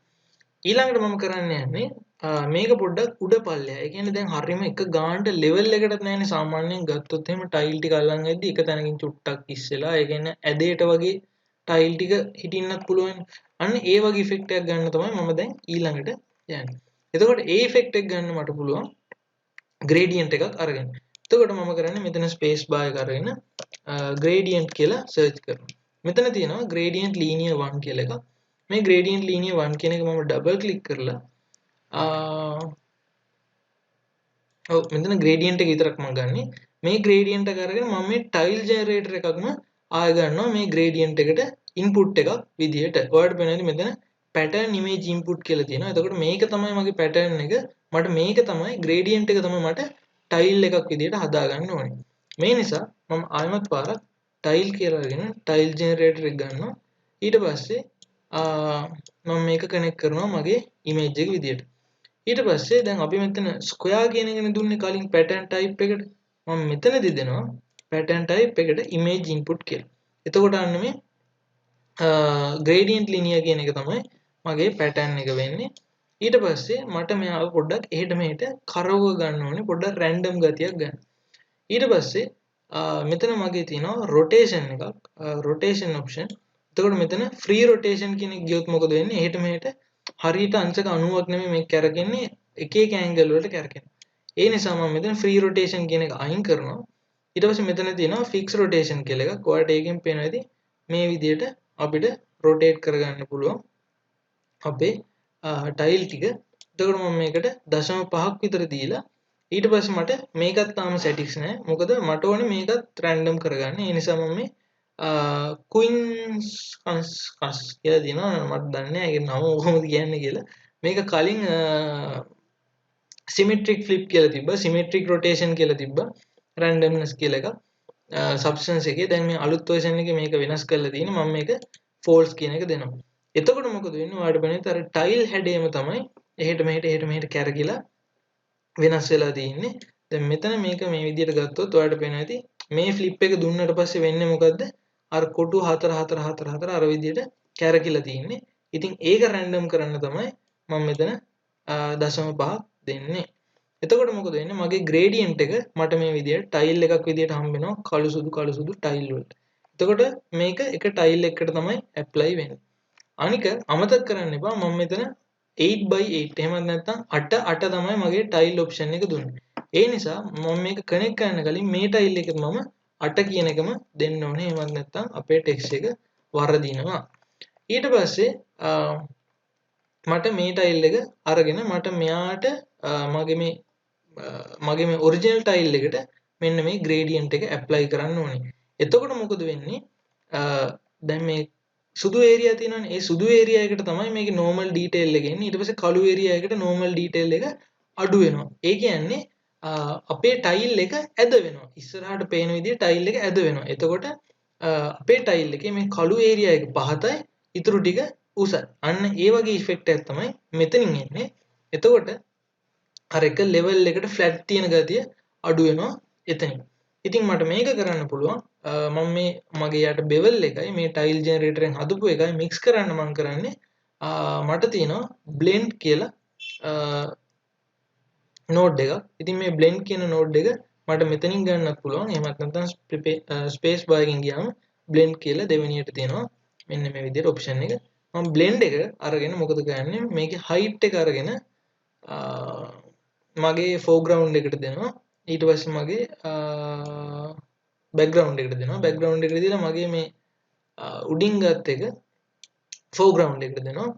ඊළඟට මම කරන්න යන්නේ මේක පොඩ්ඩක් උඩ පල්ලෙහා. ඒ කියන්නේ දැන් හරියම එක ගානට ලෙවල් එකකට නැහැනේ සාමාන්‍යයෙන් ගත්තොත් එහෙම ටයිල් ටික අල්ලන් යද්දි එක තැනකින් චුට්ටක් ඉස්සෙලා. ඒ කියන්නේ ඇදේට වගේ ටයිල් ටික හිටින්නත් පුළුවන්. අන්න ඒ වගේ ඉෆෙක්ට් එකක් ගන්න තමයි මම දැන් ඊළඟට යන්නේ. එතකොට ඒ ඉෆෙක්ට් එක ගන්න මට පුළුවන් gradient එකක් අරගෙන. එතකොට මම කරන්නේ මෙතන ස්පේස් බාර් එක අරගෙන gradient කියලා සර්ච් කරනවා. මෙතන තියෙනවා gradient linear 1 කියලා එකක්. මේ gradient linear 1 කියන එක මම ඩබල් ක්ලික් කරලා ඔව් මෙතන gradient එක විතරක් මම ගන්නෙ. මේ gradient එක අරගෙන මම මේ tile generator එකක්ම ආය ගන්නවා මේ gradient එකට input එකක් විදියට. ඔයාලට පේනවාද මෙතන pattern image input කියලා තියෙනවා. එතකොට මේක තමයි මගේ pattern එක. මට මේක තමයි gradient එක තමයි මට tile එකක් විදියට හදා ගන්න ඕනේ. මේ නිසා මම ආයෙමත් පාරක් tile කියලා අරගෙන tile generator එක ගන්නවා. ඊට පස්සේ මම මේක කනෙක්ට් කරනවා මගේ image එක විදියට. ඊට පස්සේ දැන් අපි මෙතන square කියන එකනේ දුන්නේ කලින් pattern type එකට. මම මෙතනදී දෙනවා pattern type එකට image input කියලා. එතකොට අන්න මේ gradient linear කියන එක තමයි මගේ pattern එක වෙන්නේ. ඊට පස්සේ මට මෙයාව පොඩ්ඩක් එහෙට මෙහෙට කරවව ගන්න ඕනේ. පොඩ්ඩක් random ගතියක් ගන්න. ඊට පස්සේ මෙතන මගේ තියෙනවා rotation එකක්. rotation option. එතකොට මෙතන free rotation කියන එක ගියොත් මොකද වෙන්නේ? එහෙට මෙහෙට හරියට අංශක 90ක් නෙමෙයි මේක කරකෙන්නේ එක එක ඇන්ගල් වලට කරකෙනවා. ඒ නිසා මම මෙතන free rotation කියන එක අයින් කරනවා. ඊට පස්සේ මෙතන තියෙනවා fix rotation කියලා එකක්. ඔයාලට ඒකෙන් පේනවා ඇති මේ විදිහට අපිට rotate කරගන්න පුළුවන් අපේ ටයිල් ටික. එතකොට මම මේකට 0.5ක් විතර දීලා ඊට පස්සේ මට මේකත් තාම සැටික්ස් නෑ. මොකද මට ඕනේ මේකත් රැන්ඩම් කරගන්න. ඒ නිසා මම මේ queens කස් කියලා දිනවා මට දන්නේ නැහැ ඒක නම කොහොමද කියන්නේ කියලා. මේක කලින් symmetric flip කියලා තිබ්බා. symmetric rotation කියලා තිබ්බා. randomness කියලා එකක්. substance එකේ දැන් මේ අලුත් version එකේ මේක වෙනස් කරලා තියෙනවා. මම මේක false කියන එක දෙනවා. එතකොට මොකද වෙන්නේ? ඔයාලට බලන්න අර tile හැඩයම තමයි එහෙට මෙහෙට කැරකිලා වෙනස් වෙලා තියෙන්නේ. දැන් මෙතන මේක මේ විදිහට ගත්තොත් ඔයාලට පේනවා ඇති මේ ෆ්ලිප් එක දුන්නට පස්සේ වෙන්නේ මොකද්ද? අර කොටු 4 අර විදිහට කැරකිලා තියෙන්නේ. ඉතින් ඒක රැන්ඩම් කරන්න තමයි මම මෙතන 0.5 දෙන්නේ. එතකොට මොකද වෙන්නේ? මගේ ග්‍රේඩියන්ට් එක මට මේ විදිහට ටයිල් එකක් විදිහට හම්බ වෙනවා කළු සුදු ටයිල් වලට. එතකොට මේක එක ටයිල් එකකට තමයි ඇප්ලයි වෙන්නේ. අනික අමතක කරන්න එපා මම මෙතන 8x8 එහෙමත් නැත්නම් 8 තමයි මගේ ටයිල් ඔප්ෂන් එක දුන්නේ. ඒ නිසා මම මේක කනෙක්ට් කරන්න කලින් මේ ටයිල් එකට මම 8 කියන එකම දෙන්න ඕනේ. එහෙමත් නැත්නම් අපේ ටෙක්ස්ට් එක වරදිනවා. ඊට පස්සේ මට මේ ටයිල් එක අරගෙන මට මෙයාට මගේ මේ ඔරිජිනල් ටයිල් එකට මෙන්න මේ ග්‍රේඩියන්ට් එක ඇප්ලයි කරන්න ඕනේ. එතකොට මොකද වෙන්නේ? දැන් මේ සුදු ඒරියා තියෙනවනේ. ඒ සුදු ඒරියා එකට තමයි මේකේ normal detail එක එන්නේ. ඊට පස්සේ කළු ඒරියා එකට normal detail එක අඩු වෙනවා. ඒ කියන්නේ අපේ ටයිල් එක ඇද වෙනවා. ඉස්සරහට පේන විදිහට ටයිල් එක ඇද වෙනවා. එතකොට අපේ ටයිල් එකේ මේ කළු ඒරියා එක පහතයි ඉතුරු ටික උසයි. අන්න ඒ වගේ ඉෆෙක්ට් එකක් තමයි මෙතනින් එන්නේ. එතකොට අර එක ලෙවල් එකට ෆ්ලැට් තියෙන ගතිය අඩු වෙනවා එතනින්. ඉතින් මට මේක කරන්න පුළුවන්. මම මේ මගේ යට බෙවල් එකයි මේ ටයිල් ජෙනරේටරෙන් හදපු එකයි මික්ස් කරන්න මම කරන්නේ මට තියෙනවා බ්ලෙන්ඩ් කියලා නෝඩ් එකක්. ඉතින් මේ බ්ලෙන්ඩ් කියන නෝඩ් එක මට මෙතනින් ගන්නත් පුළුවන්. එහෙමත් නැත්නම් ස්පේස් බාර් එකෙන් ගියාම බ්ලෙන්ඩ් කියලා දෙවෙනියට තියෙනවා. මෙන්න මේ විදිහට ඔප්ෂන් එක. මම බ්ලෙන්ඩ් එක අරගෙන මොකද කරන්නේ? මේකේ හයිට් එක අරගෙන මගේ ෆෝග්‍රවුන්ඩ් එකට දෙනවා. ඊට පස්සේ මගේ බෑග්ග්‍රවුන්ඩ් එකට දෙනවා. බෑග්ග්‍රවුන්ඩ් එකට දීලා මගේ මේ උඩින් ගත් එක ෆෝග්‍රවුන්ඩ් එකට දෙනවා.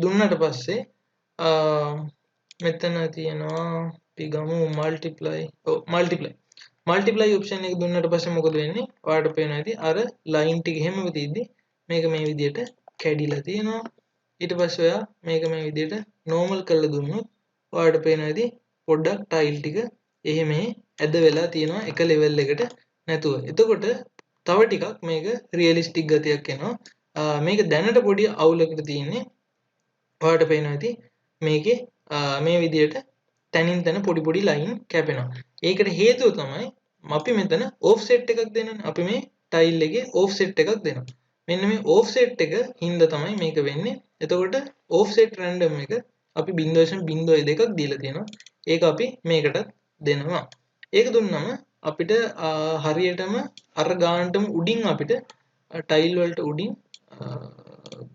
දුන්නට පස්සේ මෙතන තියෙනවා අපි ගමු මල්ටිප්ලයි ඔප්ෂන් එක දුන්නට පස්සේ මොකද වෙන්නේ? ඔයාලට පේනවා ඇති අර ලයින් ටික එහෙම තියෙද්දි මේක මේ විදිහට කැඩිලා තියෙනවා. ඊට පස්සේ ඔයා මේක මේ විදිහට නෝමල් කරලා දුන්නොත් ඔයාලට පේනවා ඇති පොඩ්ඩක් ටයිල් ටික එහෙම ඇද වෙලා තියෙනවා එක ලෙවල් එකට නැතුව. එතකොට තව ටිකක් මේක රියලිස්ටික් ගතියක් එනවා. මේක දැනට පොඩි අවුලකට තියෙන්නේ. ඔයාලට පේනවා ඇති මේකේ මේ විදිහට තනින් තන පොඩි ලයින් කැපෙනවා. ඒකට හේතුව තමයි අපි මෙතන ඔෆ්සෙට් එකක් දෙනවනේ. අපි මේ ටයිල් එකේ ඔෆ්සෙට් එකක් දෙනවා. මෙන්න මේ ඔෆ්සෙට් එක හින්දා තමයි මේක වෙන්නේ. එතකොට ඔෆ්සෙට් රැන්ඩම් එක අපි 0.02ක් දීලා තියෙනවා. ඒක අපි මේකටත් දෙනවා. ඒක දුන්නම අපිට හරියටම අර ගානටම උඩින් අපිට ටයිල් වලට උඩින්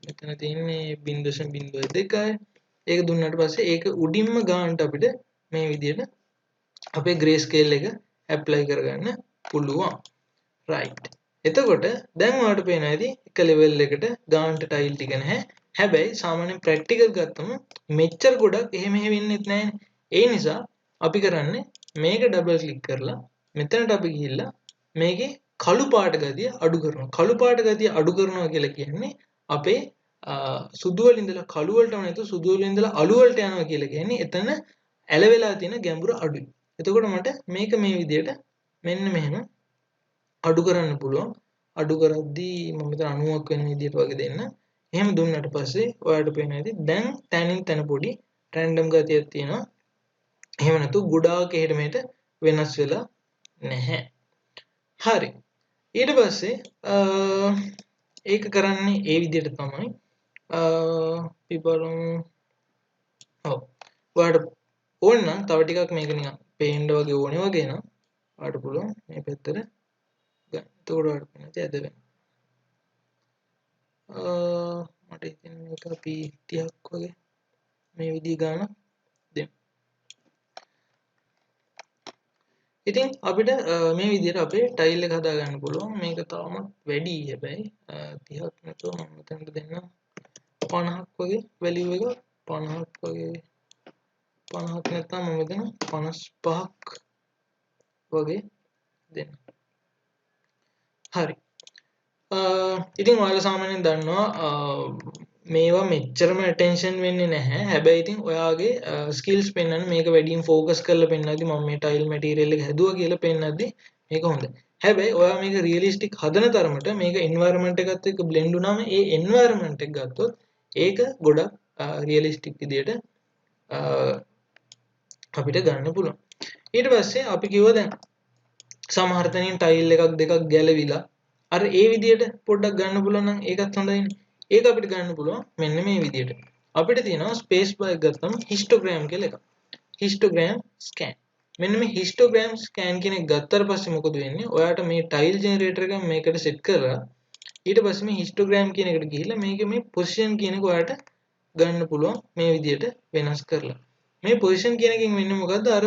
මෙතන තියෙන්නේ 0.02යි. ඒක දුන්නට පස්සේ ඒක උඩින්ම ගානට අපිට මේ විදිහට අපේ ග්‍රේ ස්කේල් එක ඇප්ලයි කරගන්න පුළුවන්. රයිට්. එතකොට දැන් ඔයාලට පේනවා ඇති එක ලෙවල් එකට ගානට ටයිල් ටික නැහැ. හැබැයි සාමාන්‍යයෙන් ප්‍රැක්ටිකල් ගත්තම මෙච්චර ගොඩක් එහෙම වෙන්නේ නැහැනේ. ඒ නිසා අපි කරන්නේ මේක ඩබල් ක්ලික් කරලා මෙතනට අපි ගිහිල්ලා මේකේ කළු පාට ගතිය අඩු කරනවා. කළු පාට ගතිය අඩු කරනවා කියලා කියන්නේ අපේ සුදු වල ඉඳලා කළු වලටම නැතුව සුදු වල ඉඳලා අලු වලට යනවා කියලා කියන්නේ එතන ඇලවෙලා තියෙන ගැඹුර අඩුයි. එතකොට මට මේක මේ විදිහට මෙන්න මෙහෙම අඩු කරන්න පුළුවන්. අඩු කරද්දී මම මෙතන 90ක් වෙන විදිහට වගේ දෙන්න. එහෙම දුන්නට පස්සේ ඔයාලට පේනවා ඇති දැන් තනින් තන පොඩි රැන්ඩම් ගතියක් තියෙනවා. එහෙම නැතු ගොඩාක් එහෙට මෙහෙට වෙනස් වෙලා නැහැ. හරි. ඊට පස්සේ ඒක කරන්නේ ඒ විදිහට තමයි. අපි බලමු. ඔව්. ඔයාලට ඕන නම් තව ටිකක් මේක නිකන් පේන්න වගේ ඕනේ වගේ නම් ඔයාලට පුළුවන් මේ පැත්තට ගන්න. එතකොට ඔයාලට පේනවා ඇද වෙනවා. මට ඉතින් මේක අපි 30ක් වගේ මේ විදිහ ගන්න දෙමු. ඉතින් අපිට මේ විදිහට අපේ ටයිල් එක හදා ගන්න පුළුවන්. මේක තාමත් වැඩි හැබැයි 30ක් නැතුව මම මෙතනට දෙන්නම් 50ක් වගේ වැලියු එක 50ක් වගේ 50ක් නැත්නම් මම මෙතන 55ක් වගේ දෙන්න. හරි. ඉතින් ඔයාලා සාමාන්‍යයෙන් දන්නවා මේවා මෙච්චරම ඇටෙන්ෂන් වෙන්නේ නැහැ. හැබැයි ඉතින් ඔයාගේ ස්කිල්ස් පෙන්වන්න මේක වැඩියෙන් ફોකස් කරලා පෙන්වද්දි මම මේ ටයිල් මැටීරියල් එක හැදුවා කියලා පෙන්වද්දි මේක හොඳයි. හැබැයි ඔයා මේක රියලිස්ටික් හදන තරමට මේක එන්වයරන්මන්ට් එකත් එක්ක බ්ලෙන්ඩ් වුණාම ඒ එන්වයරන්මන්ට් එක ගත්තොත් ඒක ගොඩක් රියලිස්ටික් විදියට අපිට ගන්න පුළුවන්. ඊට පස්සේ අපි කිව්වා දැන් සමහර තැනින් ටයිල් එකක් දෙකක් ගැලවිලා අර ඒ විදියට පොඩ්ඩක් ගන්න පුළුවන් නම් ඒකත් හොඳයිනේ. ඒක අපිට ගන්න පුළුවන් මෙන්න මේ විදියට. අපිට තියෙනවා ස්පේස් බාර් එක ගත්තම හිස්ටෝග්‍රෑම් කියලා එකක්. හිස්ටෝග්‍රෑම් ස්කෑන්. මෙන්න මේ හිස්ටෝග්‍රෑම් ස්කෑන් කියන එක ගත්තට පස්සේ මොකද වෙන්නේ? ඔයාට මේ ටයිල් ජෙනරේටර් එක මේකට සෙට් කරලා ඊට පස්සේ මේ හිස්ටෝග්‍රෑම් කියන එකට ගිහිල්ලා මේකේ මේ පොසිෂන් කියන එක ඔයාට ගන්න පුළුවන් මේ විදියට වෙනස් කරලා. මේ පොසිෂන් කියන එකෙන් වෙන්නේ මොකද්ද? අර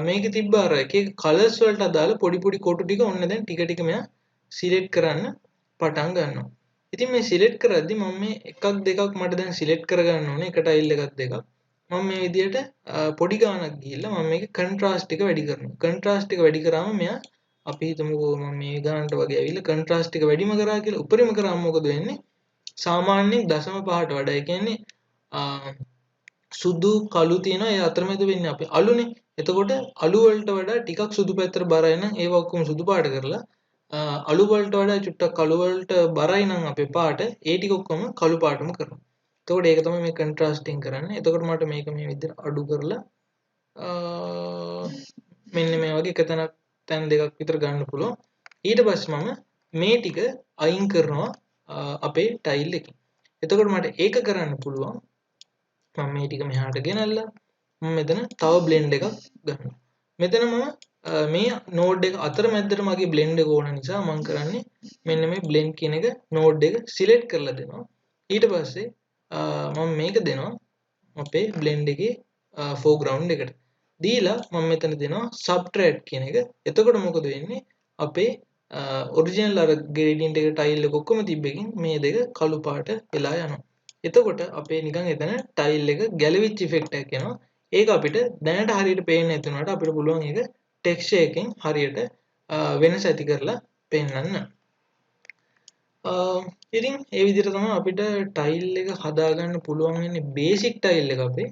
මේකේ තිබ්බ අර එක එක කලර්ස් වලට අදාළ පොඩි පොඩි කොටු ටික ඔන්න දැන් ටික ටික මෙයා සිලෙක්ට් කරන්න පටන් ගන්නවා. ඉතින් මේ සිලෙක්ට් කරද්දි මම මේ එකක් දෙකක් මට දැන් සිලෙක්ට් කරගන්න ඕනේ එක ටයිල් එකක් දෙකක්. මම මේ විදියට පොඩි ගානක් ගිහිල්ලා මම මේකේ කන්ට්‍රාස්ට් එක වැඩි කරනවා. කන්ට්‍රාස්ට් එක වැඩි කරාම මෙයා අපි හිතමුකෝ මම මේ ගානට වගේ ඇවිල්ලා කන්ට්‍රාස්ට් එක වැඩිම කරා කියලා උඩරිම කරාම මොකද වෙන්නේ? සාමාන්‍යයෙන් 0.5ට වඩා. ඒ කියන්නේ සුදු කළු තියෙනවා ඒ අතරමැද වෙන්නේ අපි අලුනේ. එතකොට අලු වලට වඩා ටිකක් සුදු පැත්තට බරයි නම් ඒවා ඔක්කොම සුදු පාට කරලා අලු වලට වඩා චුට්ටක් කළු වලට බරයි නම් අපේ පාට ඒ ටික ඔක්කොම කළු පාටම කරනවා. එතකොට ඒක තමයි මේ කන්ට්‍රාස්ටිං කරන්නේ. එතකොට මට මේක මේ විදිහට අඩු කරලා මෙන්න මේ වගේ එක තැන් දෙකක් විතර ගන්න පුළුවන්. ඊට පස්සේ මම මේ ටික අයින් කරනවා අපේ ටයිල් එකෙන්. එතකොට මට ඒක කරන්න පුළුවන්. මම මේ ටික මෙහාට ගෙනල්ලා මම මෙතන තව බ්ලෙන්ඩ් එකක් ගන්නවා. මෙතන මම මේ නෝඩ් එක අතර මැද්දට මගේ බ්ලෙන්ඩ් එක ඕන නිසා මම කරන්නේ මෙන්න මේ බ්ලෙන්ඩ් කියන එක නෝඩ් එක සිලෙක්ට් කරලා දෙනවා. ඊට පස්සේ මම මේක දෙනවා අපේ බ්ලෙන්ඩ් එකේ ෆෝග්‍රවුන්ඩ් එකට. දීලා මම මෙතන දෙනවා සබ්ට්‍රැක්ට් කියන එක. එතකොට මොකද වෙන්නේ? අපේ ඔරිජිනල් අර ග්‍රේඩියන්ට් එක ටයිල් එක ඔක්කොම තිබ්බකින් මේ දෙක කළු පාට වෙලා යනවා. එතකොට අපේ නිකන් එතන ටයිල් එක ගැලවිච්ච ඉෆෙක්ට් එකක් එනවා. ඒක අපිට දැනට හරියට පේන්නේ නැති වුණාට අපිට පුළුවන් ඒක ටෙක්ස්චර් එකෙන් හරියට වෙනස ඇති කරලා පෙන්වන්න. ඉතින් ඒ විදිහට තමයි අපිට ටයිල් එක හදාගන්න පුළුවන් වෙන්නේ බේසික් ටයිල් එක අපේ.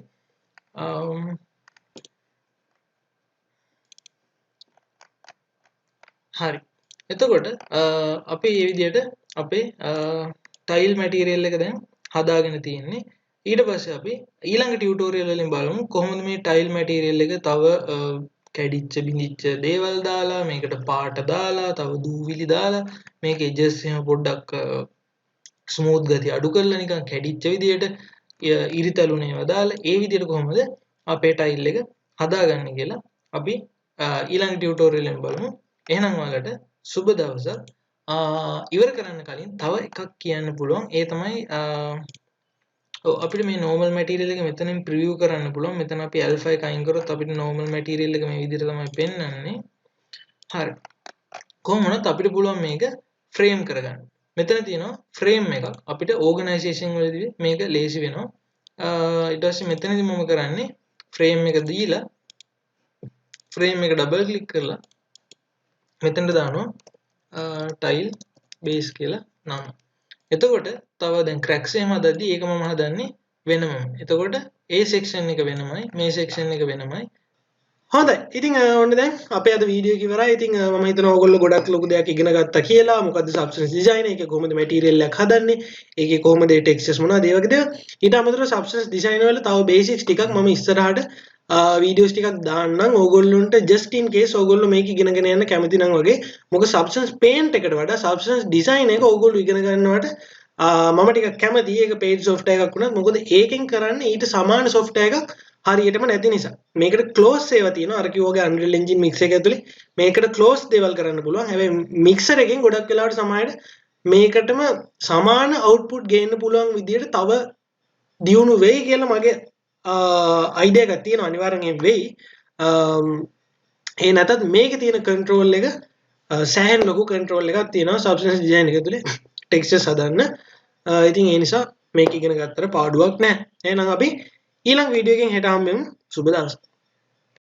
හරි. එතකොට අපි මේ විදිහට අපේ ටයිල් මැටීරියල් එක දැන් හදාගෙන තියෙන්නේ. ඊට පස්සේ අපි ඊළඟ ටියුටෝරියල් වලින් බලමු කොහොමද මේ ටයිල් මැටීරියල් එක තව කැඩිච්ච බිඳිච්ච දේවල් දාලා මේකට පාට දාලා තව දූවිලි දාලා මේක එජස් එහෙම පොඩ්ඩක් ස්මූත් ගතිය අඩු කරලා නිකන් කැඩිච්ච විදියට ඉරිතලුනේ ඒවා දාලා ඒ විදියට කොහොමද අපේ ටයිල් එක හදාගන්නේ කියලා අපි ඊළඟ ටියුටෝරියල් එකෙන් බලමු. එහෙනම් ඔයාලට සුබ දවසක්. ඉවර කරන්න කලින් තව එකක් කියන්න පුළුවන්. ඒ තමයි අපිට මේ normal material එක මෙතනින් preview කරන්න පුළුවන්. මෙතන අපි alpha එක අයින් කරොත් අපිට normal material එක මේ විදිහට තමයි පෙන්වන්නේ. හරි. කොහොම වුණත් අපිට පුළුවන් මේක frame කරගන්න. මෙතන තියෙනවා frame එකක්. අපිට organization වලදී මේක ලේසි වෙනවා. ඊට පස්සේ මෙතනදී මම කරන්නේ frame එක දීලා frame එක double click කරලා මෙතනට දානවා tile base කියලා නම. එතකොට තව දැන් cracks එහෙම හදද්දි ඒක මම හදන්නේ වෙනමම. එතකොට ඒ section එක වෙනමයි මේ section එක වෙනමයි. හොඳයි. ඉතින් ඔන්න දැන් අපේ අද වීඩියෝ එක ඉවරයි. ඉතින් මම හිතනවා ඔයගොල්ලෝ ගොඩක් ලොකු දෙයක් ඉගෙන ගත්තා කියලා. මොකද්ද substance design එකේ කොහොමද material එකක් හදන්නේ? ඒකේ කොහොමද ඒ textures මොනවද ඒ වගේ දේවල්. ඊට අමතරව substance design වල තව basics ටිකක් මම ඉස්සරහට වීඩියෝස් ටිකක් දාන්නම් ඕගොල්ලොන්ට just in case ඕගොල්ලෝ මේක ඉගෙනගෙන යන්න කැමති නම් වගේ. මොකද substance paint එකට වඩා substance design එක ඕගොල්ලෝ ඉගෙන ගන්නවට මම ටිකක් කැමතියි. ඒක paid software එකක් වුණත් මොකද ඒකෙන් කරන්නේ ඊට සමාන software එකක් හරියටම නැති නිසා. මේකට close ඒවා තියෙනවා. අර කිව්වගේ Unreal Engine mix එක ඇතුලේ මේකට close දේවල් කරන්න පුළුවන්. හැබැයි mixer එකෙන් ගොඩක් වෙලාවට සමහරට මේකටම සමාන output ගේන්න පුළුවන් විදියට තව දියුණු වෙයි කියලා මගේ idea එකක් තියෙනවා. අනිවාර්යෙන් වෙයි. ඒ නැතත් මේකේ තියෙන control එක සෑහෙන ලොකු control එකක් තියෙනවා substance design එක ඇතුලේ textures හදන්න. ඉතින් ඒ නිසා මේක ඉගෙන ගත්තට පාඩුවක් නැහැ. එහෙනම් අපි ඊළඟ වීඩියෝ එකෙන් හෙට හම්බෙමු. සුබ දවසක්.